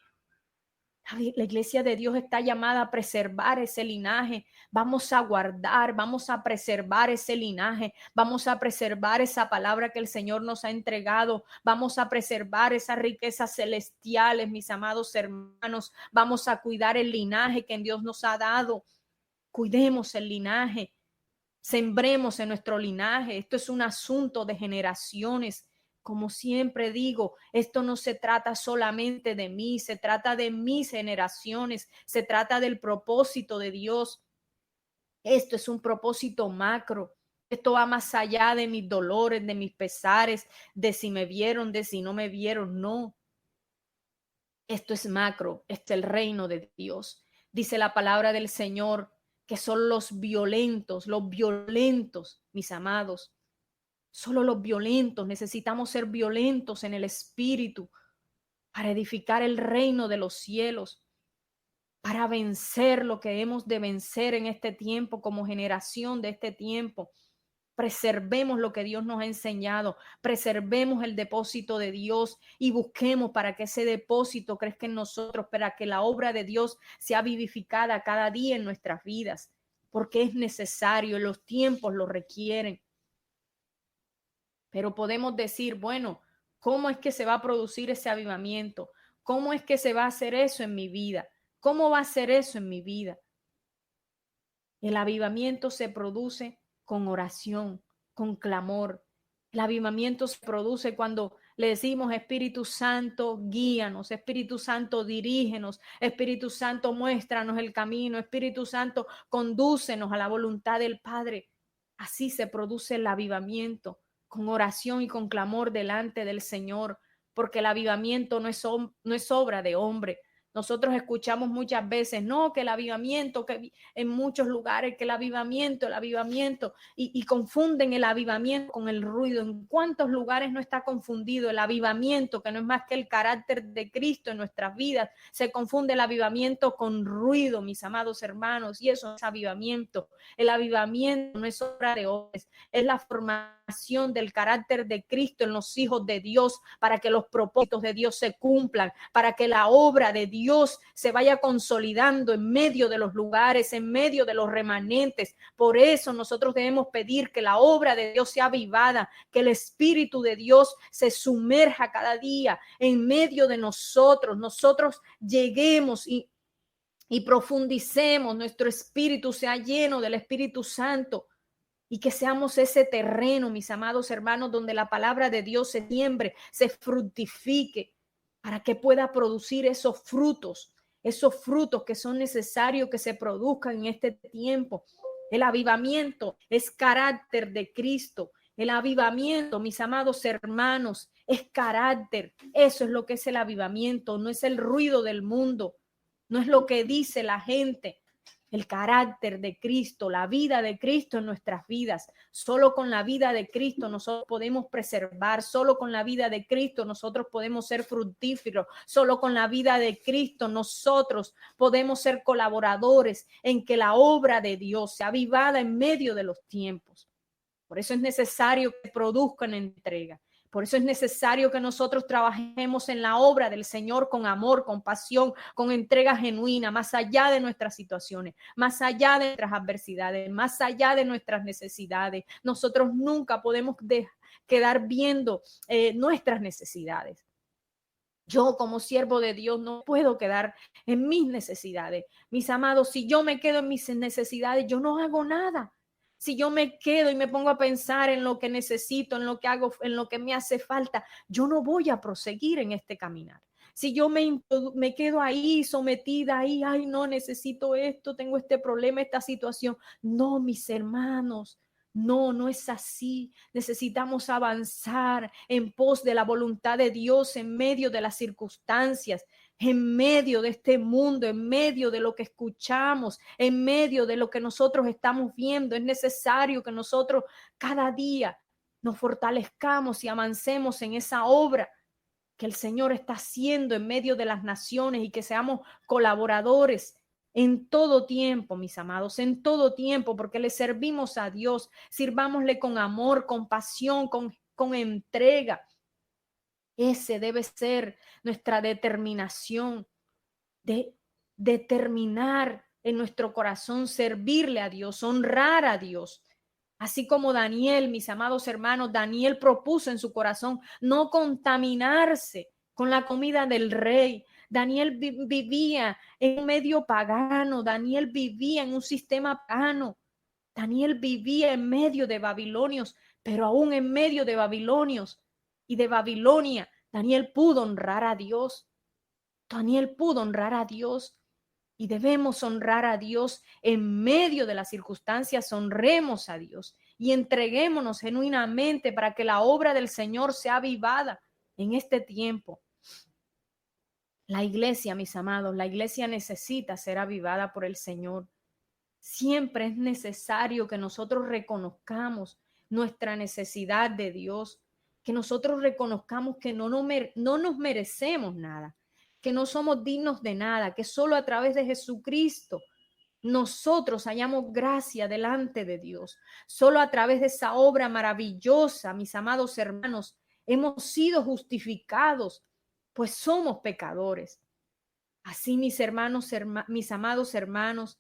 Speaker 2: La iglesia de Dios está llamada a preservar ese linaje. Vamos a guardar, vamos a preservar ese linaje. Vamos a preservar esa palabra que el Señor nos ha entregado. Vamos a preservar esas riquezas celestiales, mis amados hermanos. Vamos a cuidar el linaje que Dios nos ha dado. Cuidemos el linaje. Sembremos en nuestro linaje. Esto es un asunto de generaciones. Como siempre digo, esto no se trata solamente de mí, se trata de mis generaciones, se trata del propósito de Dios. Esto es un propósito macro. Esto va más allá de mis dolores, de mis pesares, de si me vieron, de si no me vieron. No. Esto es macro, este es el reino de Dios. Dice la palabra del Señor que son los violentos, mis amados. Solo los violentos, necesitamos ser violentos en el espíritu para edificar el reino de los cielos, para vencer lo que hemos de vencer en este tiempo como generación de este tiempo. Preservemos lo que Dios nos ha enseñado, preservemos el depósito de Dios y busquemos para que ese depósito crezca en nosotros, para que la obra de Dios sea vivificada cada día en nuestras vidas, porque es necesario, los tiempos lo requieren. Pero podemos decir, bueno, ¿cómo es que se va a producir ese avivamiento? ¿Cómo es que se va a hacer eso en mi vida? ¿Cómo va a ser eso en mi vida? El avivamiento se produce con oración, con clamor. El avivamiento se produce cuando le decimos, Espíritu Santo, guíanos, Espíritu Santo, dirígenos, Espíritu Santo, muéstranos el camino, Espíritu Santo, condúcenos a la voluntad del Padre. Así se produce el avivamiento, con oración y con clamor delante del Señor, porque el avivamiento no es obra de hombre. Nosotros escuchamos muchas veces, no, que el avivamiento, que en muchos lugares, que el avivamiento, y confunden el avivamiento con el ruido. ¿En cuántos lugares no está confundido el avivamiento, que no es más que el carácter de Cristo en nuestras vidas? Se confunde el avivamiento con ruido, mis amados hermanos, y eso es avivamiento. El avivamiento no es obra de hombres, es la formación del carácter de Cristo en los hijos de Dios para que los propósitos de Dios se cumplan, para que la obra de Dios se vaya consolidando en medio de los lugares, en medio de los remanentes. Por eso nosotros debemos pedir que la obra de Dios sea avivada, que el Espíritu de Dios se sumerja cada día en medio de nosotros. Nosotros lleguemos y profundicemos, nuestro espíritu sea lleno del Espíritu Santo y que seamos ese terreno, mis amados hermanos, donde la palabra de Dios se siembre, se fructifique, para que pueda producir esos frutos que son necesarios que se produzcan en este tiempo. El avivamiento es carácter de Cristo. El avivamiento, mis amados hermanos, es carácter. Eso es lo que es el avivamiento, no es el ruido del mundo, no es lo que dice la gente. El carácter de Cristo, la vida de Cristo en nuestras vidas. Solo con la vida de Cristo nosotros podemos preservar, solo con la vida de Cristo nosotros podemos ser fructíferos, solo con la vida de Cristo nosotros podemos ser colaboradores en que la obra de Dios sea avivada en medio de los tiempos. Por eso es necesario que produzcan entrega. Por eso es necesario que nosotros trabajemos en la obra del Señor con amor, con pasión, con entrega genuina, más allá de nuestras situaciones, más allá de nuestras adversidades, más allá de nuestras necesidades. Nosotros nunca podemos quedar viendo nuestras necesidades. Yo como siervo de Dios no puedo quedar en mis necesidades. Mis amados, si yo me quedo en mis necesidades, yo no hago nada. Si yo me quedo y me pongo a pensar en lo que necesito, en lo que hago, en lo que me hace falta, yo no voy a proseguir en este caminar. Si yo me quedo ahí sometida ahí, ay, no, necesito esto, tengo este problema, esta situación. No, mis hermanos, no, no es así. Necesitamos avanzar en pos de la voluntad de Dios en medio de las circunstancias, en medio de este mundo, en medio de lo que escuchamos, en medio de lo que nosotros estamos viendo. Es necesario que nosotros cada día nos fortalezcamos y avancemos en esa obra que el Señor está haciendo en medio de las naciones y que seamos colaboradores en todo tiempo, mis amados, en todo tiempo, porque le servimos a Dios. Sirvámosle con amor, con pasión, con entrega. Ese debe ser nuestra determinación de determinar en nuestro corazón servirle a Dios, honrar a Dios. Así como Daniel, mis amados hermanos, Daniel propuso en su corazón no contaminarse con la comida del rey. Daniel vivía en un medio pagano, Daniel vivía en un sistema pagano, Daniel vivía en medio de babilonios, pero aún en medio de babilonios y de Babilonia, Daniel pudo honrar a Dios. Daniel pudo honrar a Dios. Y debemos honrar a Dios en medio de las circunstancias. Honremos a Dios y entreguémonos genuinamente para que la obra del Señor sea avivada en este tiempo. La iglesia, mis amados, la iglesia necesita ser avivada por el Señor. Siempre es necesario que nosotros reconozcamos nuestra necesidad de Dios, que nosotros reconozcamos que no nos merecemos nada, que no somos dignos de nada, que solo a través de Jesucristo nosotros hallamos gracia delante de Dios. Solo a través de esa obra maravillosa, mis amados hermanos, hemos sido justificados, pues somos pecadores. Así, mis hermanos, mis amados hermanos,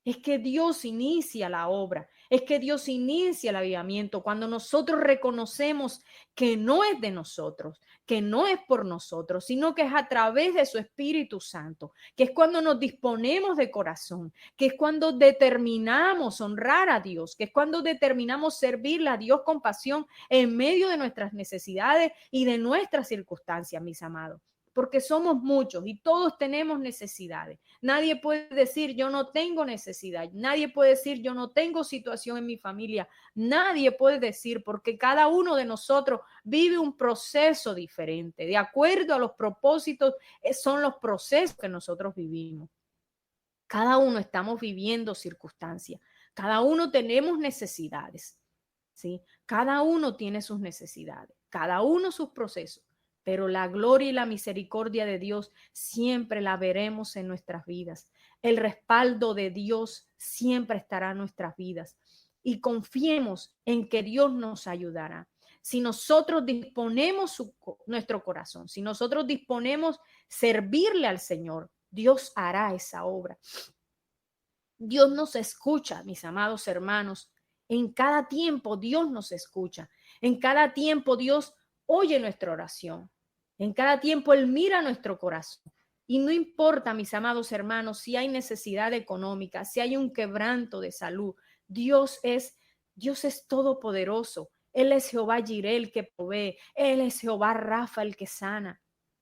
Speaker 2: es que Dios inicia la obra, es que Dios inicia el avivamiento cuando nosotros reconocemos que no es de nosotros, que no es por nosotros, sino que es a través de su Espíritu Santo, que es cuando nos disponemos de corazón, que es cuando determinamos honrar a Dios, que es cuando determinamos servirle a Dios con pasión en medio de nuestras necesidades y de nuestras circunstancias, mis amados. Porque somos muchos y todos tenemos necesidades. Nadie puede decir yo no tengo necesidad. Nadie puede decir yo no tengo situación en mi familia. Nadie puede decir porque cada uno de nosotros vive un proceso diferente. De acuerdo a los propósitos, son los procesos que nosotros vivimos. Cada uno estamos viviendo circunstancias. Cada uno tenemos necesidades. ¿Sí? Cada uno tiene sus necesidades. Cada uno sus procesos. Pero la gloria y la misericordia de Dios siempre la veremos en nuestras vidas. El respaldo de Dios siempre estará en nuestras vidas. Y confiemos en que Dios nos ayudará. Si nosotros disponemos nuestro corazón, si nosotros disponemos servirle al Señor, Dios hará esa obra. Dios nos escucha, mis amados hermanos. En cada tiempo Dios nos escucha. En cada tiempo Dios oye nuestra oración. En cada tiempo Él mira nuestro corazón. Y no importa, mis amados hermanos, si hay necesidad económica, si hay un quebranto de salud, Dios es todopoderoso. Él es Jehová Jireh, el que provee. Él es Jehová Rafa, el que sana.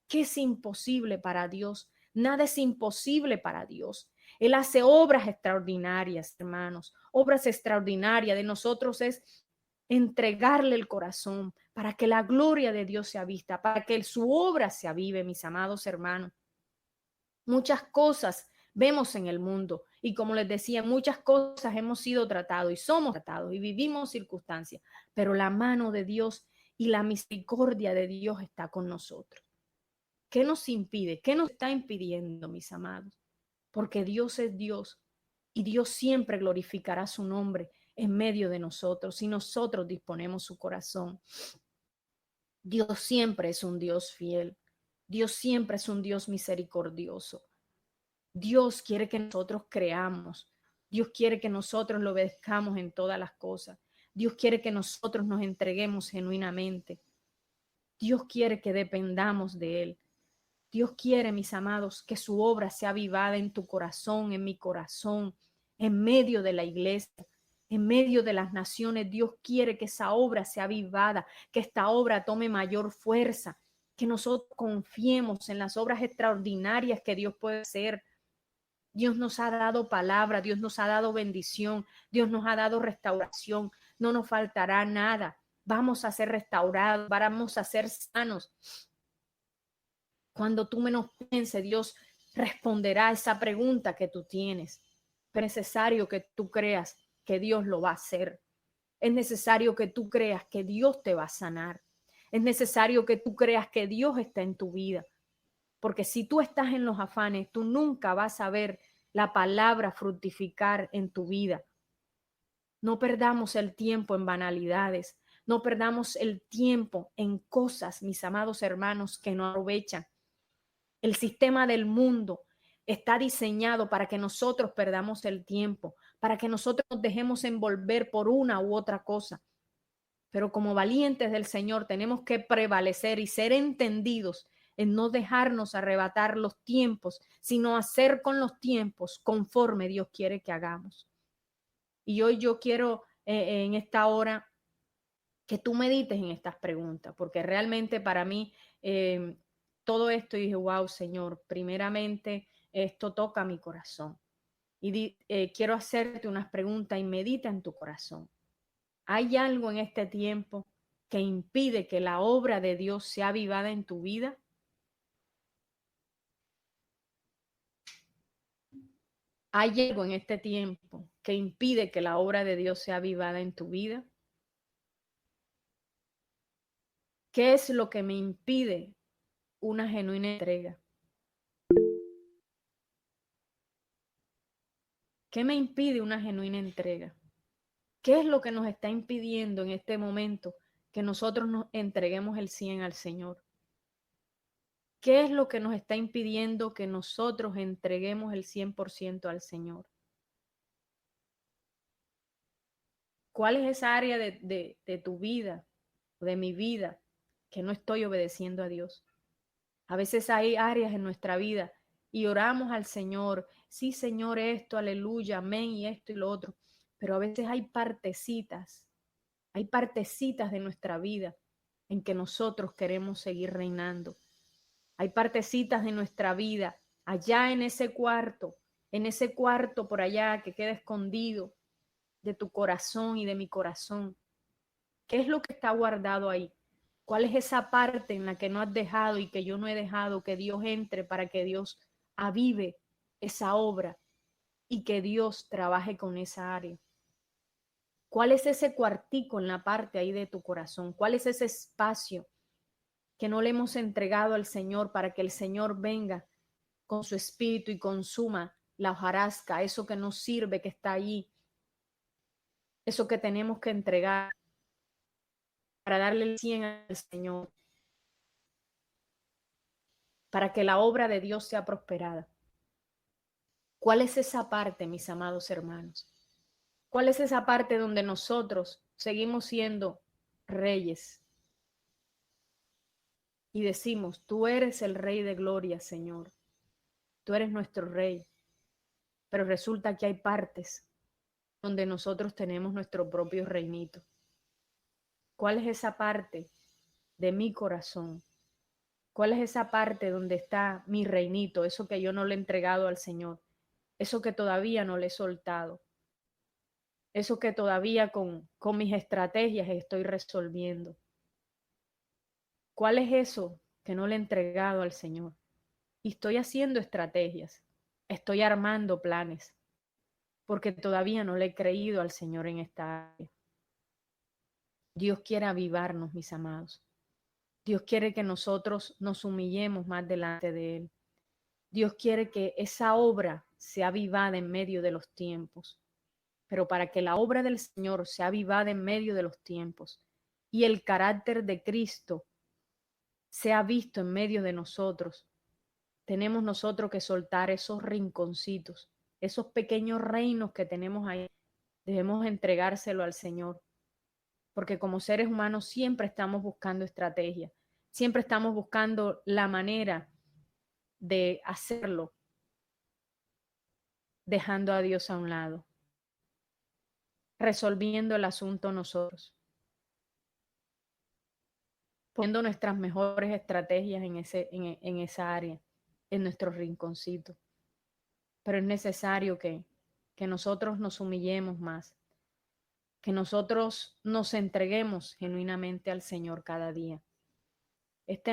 Speaker 2: ¿Qué es imposible para Dios? Nada es imposible para Dios. Él hace obras extraordinarias, hermanos. Obras extraordinarias. De nosotros es entregarle el corazón para que la gloria de Dios sea vista, para que su obra se avive, mis amados hermanos. Muchas cosas vemos en el mundo y como les decía, muchas cosas hemos sido tratados y somos tratados y vivimos circunstancias, pero la mano de Dios y la misericordia de Dios está con nosotros. ¿Qué nos impide? ¿Qué nos está impidiendo, mis amados? Porque Dios es Dios y Dios siempre glorificará su nombre en medio de nosotros si nosotros disponemos su corazón. Dios siempre es un Dios fiel. Dios siempre es un Dios misericordioso. Dios quiere que nosotros creamos. Dios quiere que nosotros lo obedezcamos en todas las cosas. Dios quiere que nosotros nos entreguemos genuinamente. Dios quiere que dependamos de Él. Dios quiere, mis amados, que su obra sea avivada en tu corazón, en mi corazón, en medio de la iglesia, en medio de las naciones. Dios quiere que esa obra sea avivada, que esta obra tome mayor fuerza, que nosotros confiemos en las obras extraordinarias que Dios puede hacer. Dios nos ha dado palabra, Dios nos ha dado bendición, Dios nos ha dado restauración, no nos faltará nada. Vamos a ser restaurados, vamos a ser sanos. Cuando tú menos pienses, Dios responderá a esa pregunta que tú tienes. Pero es necesario que tú creas que Dios lo va a hacer. Es necesario que tú creas que Dios te va a sanar. Es necesario que tú creas que Dios está en tu vida. Porque si tú estás en los afanes, tú nunca vas a ver la palabra fructificar en tu vida. No perdamos el tiempo en banalidades. No perdamos el tiempo en cosas, mis amados hermanos, que no aprovechan. El sistema del mundo está diseñado para que nosotros perdamos el tiempo, para que nosotros nos dejemos envolver por una u otra cosa. Pero como valientes del Señor tenemos que prevalecer y ser entendidos en no dejarnos arrebatar los tiempos, sino hacer con los tiempos conforme Dios quiere que hagamos. Y hoy yo quiero en esta hora que tú medites en estas preguntas, porque realmente para mí todo esto, dije, wow, Señor, primeramente esto toca mi corazón. Y quiero hacerte unas preguntas y medita en tu corazón. ¿Hay algo en este tiempo que impide que la obra de Dios sea avivada en tu vida? ¿Hay algo en este tiempo que impide que la obra de Dios sea avivada en tu vida? ¿Qué es lo que me impide una genuina entrega? ¿Qué me impide una genuina entrega? ¿Qué es lo que nos está impidiendo en este momento que nosotros nos entreguemos el 100 al Señor? ¿Qué es lo que nos está impidiendo que nosotros entreguemos el 100% al Señor? ¿Cuál es esa área de tu vida, de mi vida, que no estoy obedeciendo a Dios? A veces hay áreas en nuestra vida y oramos al Señor, sí, Señor, esto, aleluya, amén, y esto y lo otro, pero a veces hay partecitas de nuestra vida en que nosotros queremos seguir reinando. Hay partecitas de nuestra vida allá en ese cuarto por allá que queda escondido de tu corazón y de mi corazón. ¿Qué es lo que está guardado ahí? ¿Cuál es esa parte en la que no has dejado y que yo no he dejado que Dios entre para que Dios avive esa obra y que Dios trabaje con esa área? ¿Cuál es ese cuartico en la parte ahí de tu corazón? ¿Cuál es ese espacio que no le hemos entregado al Señor para que el Señor venga con su espíritu y consuma la hojarasca, eso que nos sirve, que está allí, eso que tenemos que entregar para darle el 100 al Señor, para que la obra de Dios sea prosperada? ¿Cuál es esa parte, mis amados hermanos? ¿Cuál es esa parte donde nosotros seguimos siendo reyes y decimos, tú eres el Rey de gloria, Señor, tú eres nuestro Rey? Pero resulta que hay partes donde nosotros tenemos nuestro propio reinito. ¿Cuál es esa parte de mi corazón? ¿Cuál es esa parte donde está mi reinito? Eso que yo no le he entregado al Señor, eso que todavía no le he soltado, eso que todavía con mis estrategias estoy resolviendo. ¿Cuál es eso que no le he entregado al Señor? Y estoy haciendo estrategias, estoy armando planes, porque todavía no le he creído al Señor en esta área. Dios quiere avivarnos, mis amados. Dios quiere que nosotros nos humillemos más delante de Él. Dios quiere que esa obra sea avivada en medio de los tiempos. Pero para que la obra del Señor sea avivada en medio de los tiempos y el carácter de Cristo sea visto en medio de nosotros, tenemos nosotros que soltar esos rinconcitos, esos pequeños reinos que tenemos ahí. Debemos entregárselo al Señor, porque como seres humanos siempre estamos buscando estrategias, siempre estamos buscando la manera de hacerlo dejando a Dios a un lado, resolviendo el asunto nosotros, poniendo nuestras mejores estrategias en esa área, en nuestro rinconcito. Pero es necesario que nosotros nos humillemos más, que nosotros nos entreguemos genuinamente al Señor cada día.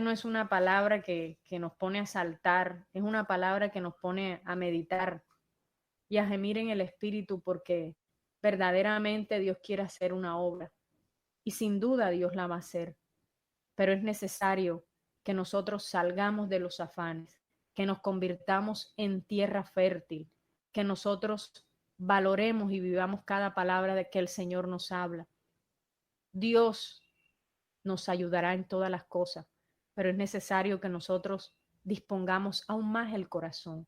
Speaker 2: No es una palabra que nos pone a saltar, es una palabra que nos pone a meditar y a gemir en el Espíritu, porque verdaderamente Dios quiere hacer una obra y sin duda Dios la va a hacer, pero es necesario que nosotros salgamos de los afanes, que nos convirtamos en tierra fértil, que nosotros valoremos y vivamos cada palabra de que el Señor nos habla. Dios nos ayudará en todas las cosas, pero es necesario que nosotros dispongamos aún más el corazón.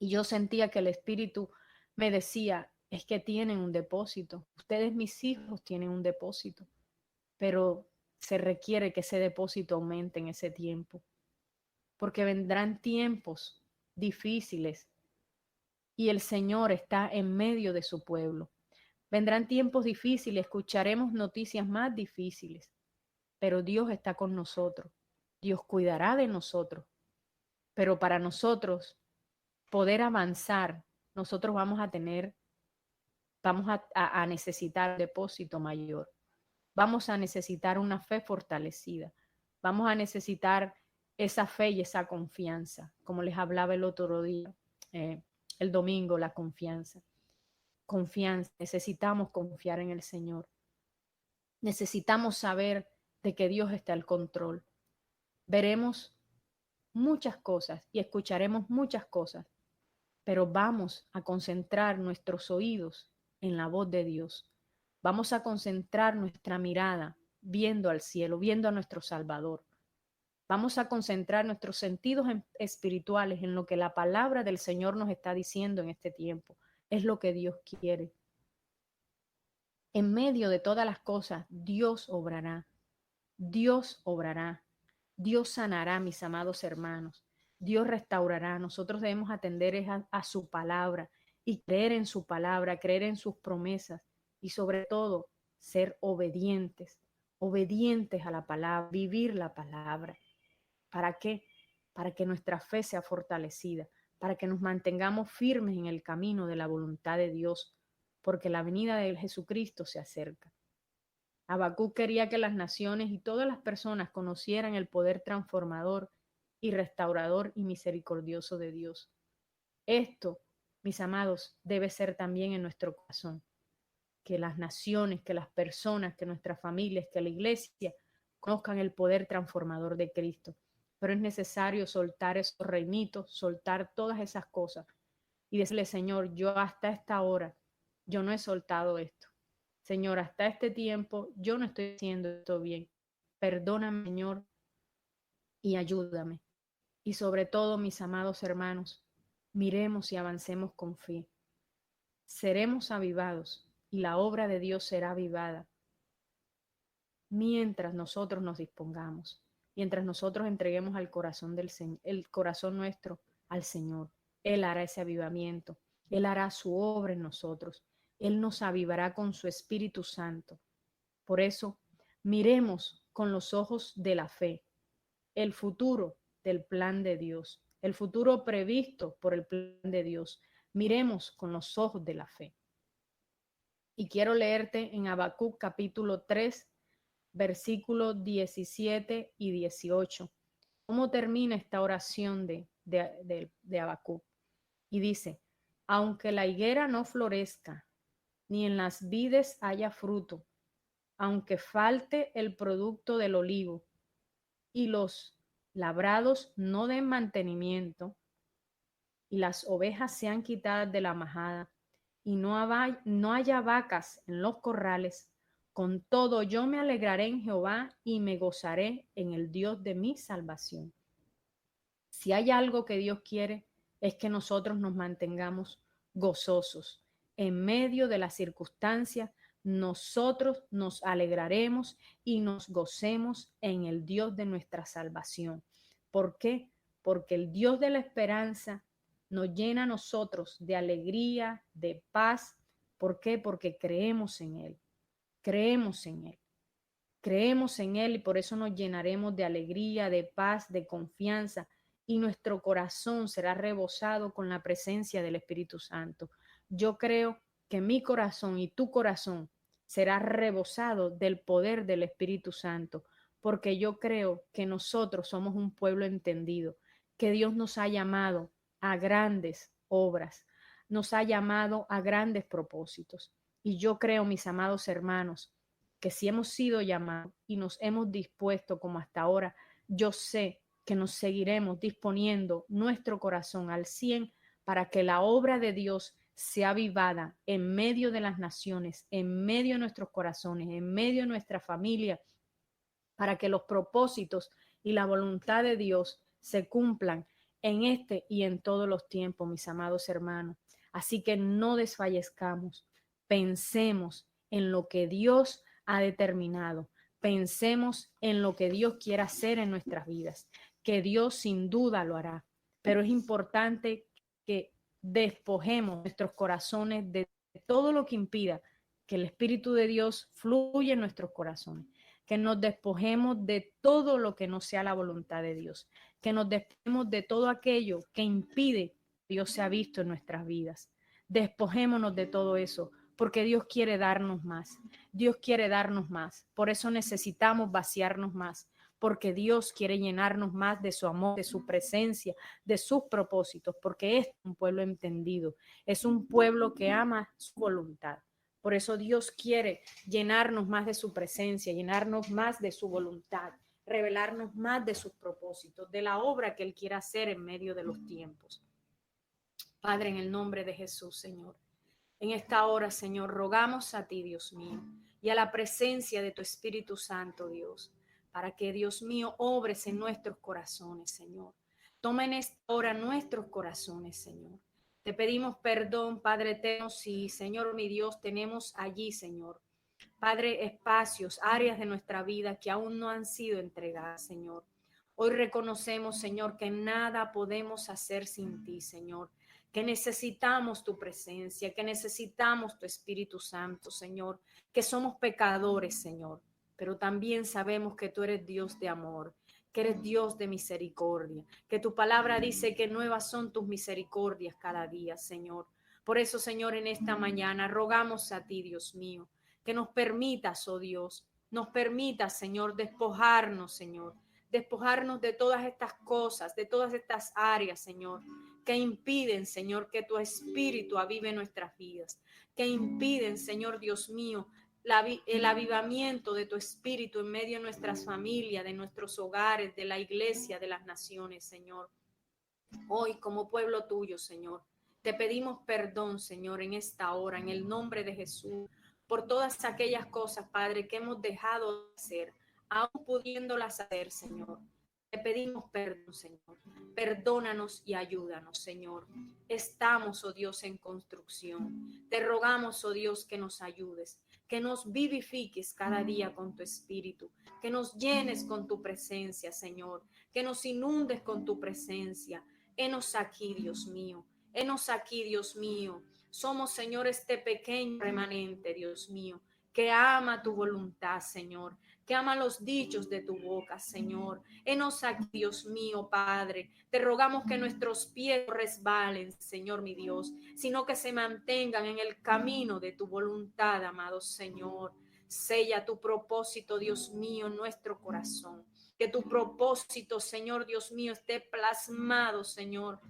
Speaker 2: Y yo sentía que el Espíritu me decía, es que tienen un depósito, ustedes mis hijos tienen un depósito, pero se requiere que ese depósito aumente en ese tiempo, porque vendrán tiempos difíciles y el Señor está en medio de su pueblo. Vendrán tiempos difíciles, escucharemos noticias más difíciles, pero Dios está con nosotros, Dios cuidará de nosotros, pero para nosotros poder avanzar, nosotros vamos a necesitar un depósito mayor, vamos a necesitar una fe fortalecida, vamos a necesitar esa fe y esa confianza, como les hablaba el otro día, el domingo, la confianza. Confianza, necesitamos confiar en el Señor. Necesitamos saber de que Dios está al control. Veremos muchas cosas y escucharemos muchas cosas, pero vamos a concentrar nuestros oídos en la voz de Dios. Vamos a concentrar nuestra mirada viendo al cielo, viendo a nuestro Salvador. Vamos a concentrar nuestros sentidos espirituales en lo que la palabra del Señor nos está diciendo en este tiempo. Es lo que Dios quiere. En medio de todas las cosas, Dios obrará. Dios obrará. Dios sanará, mis amados hermanos. Dios restaurará. Nosotros debemos atender a su palabra y creer en su palabra, creer en sus promesas y sobre todo ser obedientes, obedientes a la palabra, vivir la palabra. ¿Para qué? Para que nuestra fe sea fortalecida, para que nos mantengamos firmes en el camino de la voluntad de Dios, porque la venida de Jesucristo se acerca. Habacuc quería que las naciones y todas las personas conocieran el poder transformador y restaurador y misericordioso de Dios. Esto, mis amados, debe ser también en nuestro corazón. Que las naciones, que las personas, que nuestras familias, que la iglesia conozcan el poder transformador de Cristo. Pero es necesario soltar esos reinitos, soltar todas esas cosas y decirle, Señor, yo hasta esta hora, yo no he soltado esto. Señor, hasta este tiempo yo no estoy haciendo esto bien. Perdóname, Señor, y ayúdame. Y sobre todo, mis amados hermanos, miremos y avancemos con fe. Seremos avivados y la obra de Dios será avivada mientras nosotros nos dispongamos, mientras nosotros entreguemos al corazón el corazón nuestro al Señor. Él hará ese avivamiento, Él hará su obra en nosotros, Él nos avivará con su Espíritu Santo. Por eso, miremos con los ojos de la fe el futuro del plan de Dios, el futuro previsto por el plan de Dios. Miremos con los ojos de la fe. Y quiero leerte en Habacuc capítulo 3, versículos 17 y 18. ¿Cómo termina esta oración de Habacuc? Y dice, aunque la higuera no florezca, ni en las vides haya fruto, aunque falte el producto del olivo, y los labrados no den mantenimiento, y las ovejas sean quitadas de la majada, y no haya vacas en los corrales, con todo yo me alegraré en Jehová y me gozaré en el Dios de mi salvación. Si hay algo que Dios quiere, es que nosotros nos mantengamos gozosos. En medio de las circunstancias, nosotros nos alegraremos y nos gocemos en el Dios de nuestra salvación. ¿Por qué? porque el Dios de la esperanza nos llena a nosotros de alegría, de paz. ¿Por qué? Porque creemos en Él, creemos en Él. Creemos en Él y por eso nos llenaremos de alegría, de paz, de confianza y nuestro corazón será rebosado con la presencia del Espíritu Santo. Yo creo que mi corazón y tu corazón será rebosado del poder del Espíritu Santo, porque yo creo que nosotros somos un pueblo entendido, que Dios nos ha llamado a grandes obras, nos ha llamado a grandes propósitos. Y yo creo, mis amados hermanos, que si hemos sido llamados y nos hemos dispuesto como hasta ahora, yo sé que nos seguiremos disponiendo nuestro corazón al 100 para que la obra de Dios sea avivada en medio de las naciones, en medio de nuestros corazones, en medio de nuestra familia, para que los propósitos y la voluntad de Dios se cumplan en este y en todos los tiempos, mis amados hermanos. Así que no desfallezcamos, pensemos en lo que Dios ha determinado, pensemos en lo que Dios quiere hacer en nuestras vidas, que Dios sin duda lo hará, pero es importante que despojemos nuestros corazones de todo lo que impida que el Espíritu de Dios fluya en nuestros corazones, que nos despojemos de todo lo que no sea la voluntad de Dios, que nos despojemos de todo aquello que impide que Dios sea visto en nuestras vidas. Despojémonos de todo eso, porque Dios quiere darnos más. Dios quiere darnos más. Por eso necesitamos vaciarnos más, porque Dios quiere llenarnos más de su amor, de su presencia, de sus propósitos, porque es un pueblo entendido, es un pueblo que ama su voluntad. Por eso Dios quiere llenarnos más de su presencia, llenarnos más de su voluntad, revelarnos más de sus propósitos, de la obra que Él quiere hacer en medio de los tiempos. Padre, en el nombre de Jesús, Señor, en esta hora, Señor, rogamos a ti, Dios mío, y a la presencia de tu Espíritu Santo, Dios, para que, Dios mío, obres en nuestros corazones, Señor. Toma en esta hora nuestros corazones, Señor. Te pedimos perdón, Padre eterno, si, Señor, mi Dios, tenemos allí, Señor, Padre, espacios, áreas de nuestra vida que aún no han sido entregadas, Señor. Hoy reconocemos, Señor, que nada podemos hacer sin ti, Señor, que necesitamos tu presencia, que necesitamos tu Espíritu Santo, Señor, que somos pecadores, Señor, pero también sabemos que tú eres Dios de amor, que eres Dios de misericordia, que tu palabra dice que nuevas son tus misericordias cada día, Señor. Por eso, Señor, en esta mañana rogamos a ti, Dios mío, que nos permitas, oh Dios, nos permitas, Señor, despojarnos de todas estas cosas, de todas estas áreas, Señor, que impiden, Señor, que tu Espíritu avive nuestras vidas, que impiden, Señor Dios mío, el avivamiento de tu Espíritu en medio de nuestras familias, de nuestros hogares, de la iglesia, de las naciones, Señor. Hoy, como pueblo tuyo, Señor, te pedimos perdón, Señor, en esta hora, en el nombre de Jesús, por todas aquellas cosas, Padre, que hemos dejado de hacer, aún pudiéndolas hacer, Señor. Te pedimos perdón, Señor. Perdónanos y ayúdanos, Señor. Estamos, oh Dios, en construcción. Te rogamos, oh Dios, que nos ayudes, que nos vivifiques cada día con tu Espíritu, que nos llenes con tu presencia, Señor, que nos inundes con tu presencia. Henos aquí, Dios mío. Henos aquí, Dios mío. Somos, Señor, este pequeño remanente, Dios mío, que ama tu voluntad, Señor, que ama los dichos de tu boca, Señor. Henos aquí, Dios mío, Padre. Te rogamos que nuestros pies no resbalen, Señor, mi Dios, sino que se mantengan en el camino de tu voluntad, amado Señor. Sella tu propósito, Dios mío, en nuestro corazón. Que tu propósito, Señor, Dios mío, esté plasmado, Señor,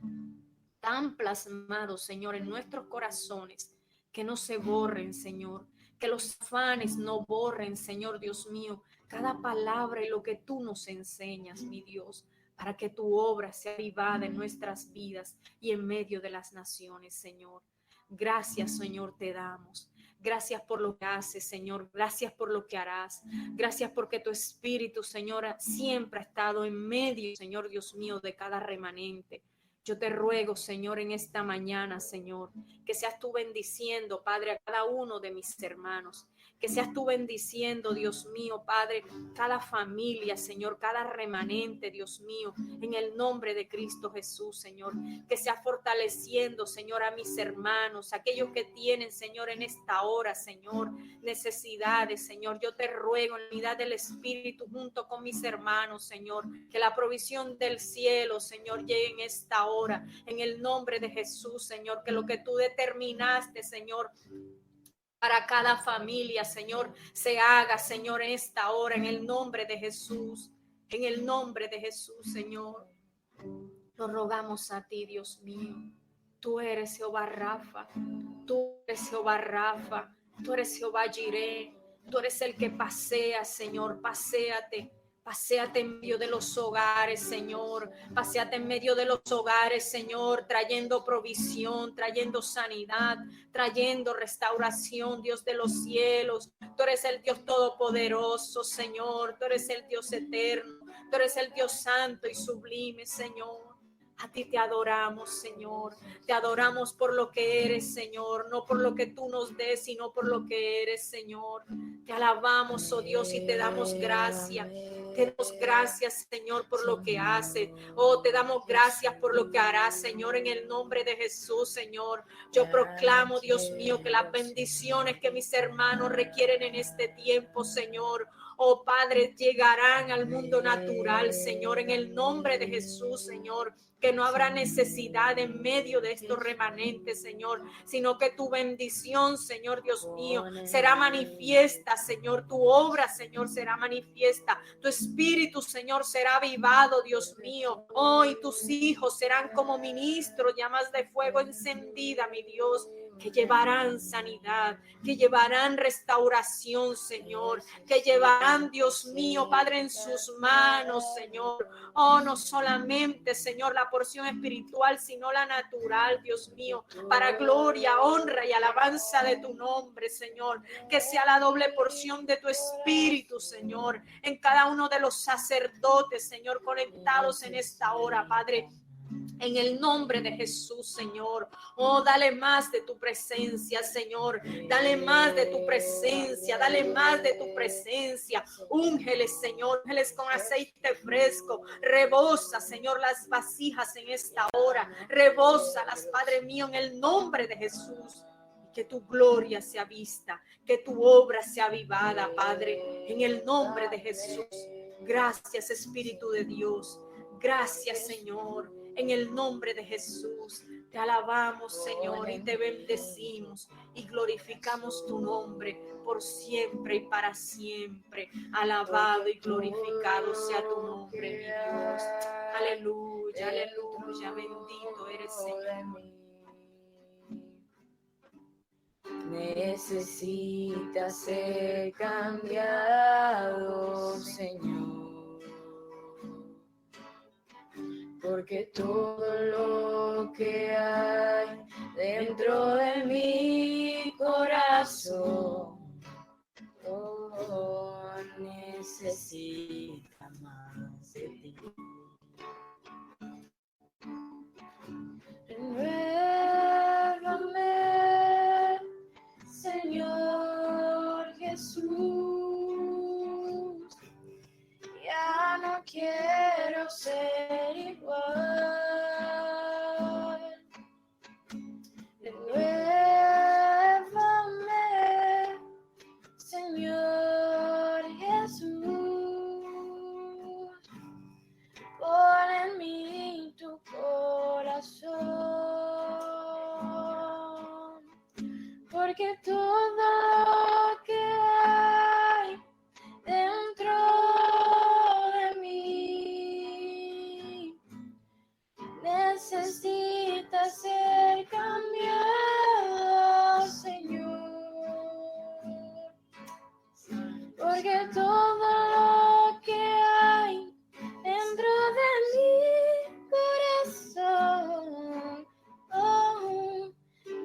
Speaker 2: tan plasmado, Señor, en nuestros corazones, que no se borren, Señor, que los afanes no borren, Señor Dios mío, cada palabra y lo que tú nos enseñas, mi Dios, para que tu obra sea avivada en nuestras vidas y en medio de las naciones, Señor. Gracias, Señor, te damos. Gracias por lo que haces, Señor. Gracias por lo que harás. Gracias porque tu Espíritu, Señor, siempre ha estado en medio, Señor Dios mío, de cada remanente. Yo te ruego, Señor, en esta mañana, Señor, que seas tú bendiciendo, Padre, a cada uno de mis hermanos, que seas tú bendiciendo, Dios mío, Padre, cada familia, Señor, cada remanente, Dios mío, en el nombre de Cristo Jesús, Señor, que sea fortaleciendo, Señor, a mis hermanos, aquellos que tienen, Señor, en esta hora, Señor, necesidades, Señor. Yo te ruego en la unidad del Espíritu junto con mis hermanos, Señor, que la provisión del cielo, Señor, llegue en esta hora, en el nombre de Jesús, Señor, que lo que tú determinaste, Señor, para cada familia, Señor, se haga, Señor, en esta hora, en el nombre de Jesús, en el nombre de Jesús, Señor. Lo rogamos a ti, Dios mío. Tú eres Jehová Rafa, tú eres Jehová Rafa, tú eres Jehová Jireh, tú eres el que pasea, Señor, paséate. Paséate en medio de los hogares, Señor. Paséate en medio de los hogares, Señor, trayendo provisión, trayendo sanidad, trayendo restauración, Dios de los cielos. Tú eres el Dios todopoderoso, Señor. Tú eres el Dios eterno. Tú eres el Dios santo y sublime, Señor. A ti te adoramos, Señor. Te adoramos por lo que eres, Señor. No por lo que tú nos des, sino por lo que eres, Señor. Te alabamos, oh Dios, y te damos gracias. Te damos gracias, Señor, por lo que haces. Oh, te damos gracias por lo que harás, Señor, en el nombre de Jesús, Señor. Yo proclamo, Dios mío, que las bendiciones que mis hermanos requieren en este tiempo, Señor, oh Padre, llegarán al mundo natural, Señor, en el nombre de Jesús, Señor. Que no habrá necesidad en medio de estos remanentes, Señor, sino que tu bendición, Señor Dios mío, será manifiesta, Señor. Tu obra, Señor, será manifiesta. Tu espíritu, Señor, será avivado, Dios mío. Hoy tus hijos serán como ministros, llamas de fuego encendida, mi Dios, que llevarán sanidad, que llevarán restauración, Señor, que llevarán, Dios mío, Padre, en sus manos, Señor. Oh, no solamente, Señor, la porción espiritual, sino la natural, Dios mío, para gloria, honra y alabanza de tu nombre, Señor. Que sea la doble porción de tu espíritu, Señor, en cada uno de los sacerdotes, Señor, conectados en esta hora, Padre. En el nombre de Jesús, Señor. Oh, dale más de tu presencia, Señor. Dale más de tu presencia. Dale más de tu presencia. Úngeles, Señor. Úngeles con aceite fresco. Rebosa, Señor, las vasijas en esta hora. Rebósalas, Padre mío, en el nombre de Jesús. Que tu gloria sea vista. Que tu obra sea avivada, Padre. En el nombre de Jesús. Gracias, Espíritu de Dios. Gracias, Señor. En el nombre de Jesús, te alabamos, Señor, y te bendecimos y glorificamos tu nombre por siempre y para siempre. Alabado y glorificado sea tu nombre, mi Dios. Aleluya, aleluya, bendito eres, Señor.
Speaker 3: Necesita ser cambiado, Señor. Porque todo lo que hay dentro de mi corazón necesita más de ti. Renuévame, Señor Jesús. Ya no quiero ser igual. Renuévame, Señor Jesús. Pon en mí tu corazón. Porque todo que hay dentro de mí necesita ser cambiado, Señor. Porque todo lo que hay dentro de mi corazón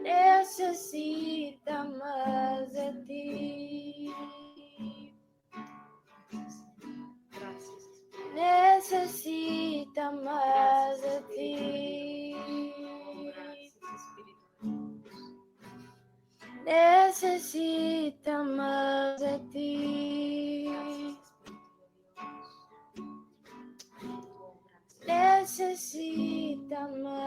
Speaker 3: necesita más de ti.
Speaker 2: Gracias.
Speaker 3: Necesita más de ti.
Speaker 2: Gracias, Espíritu de Dios.
Speaker 3: necesita más de ti. Necesita más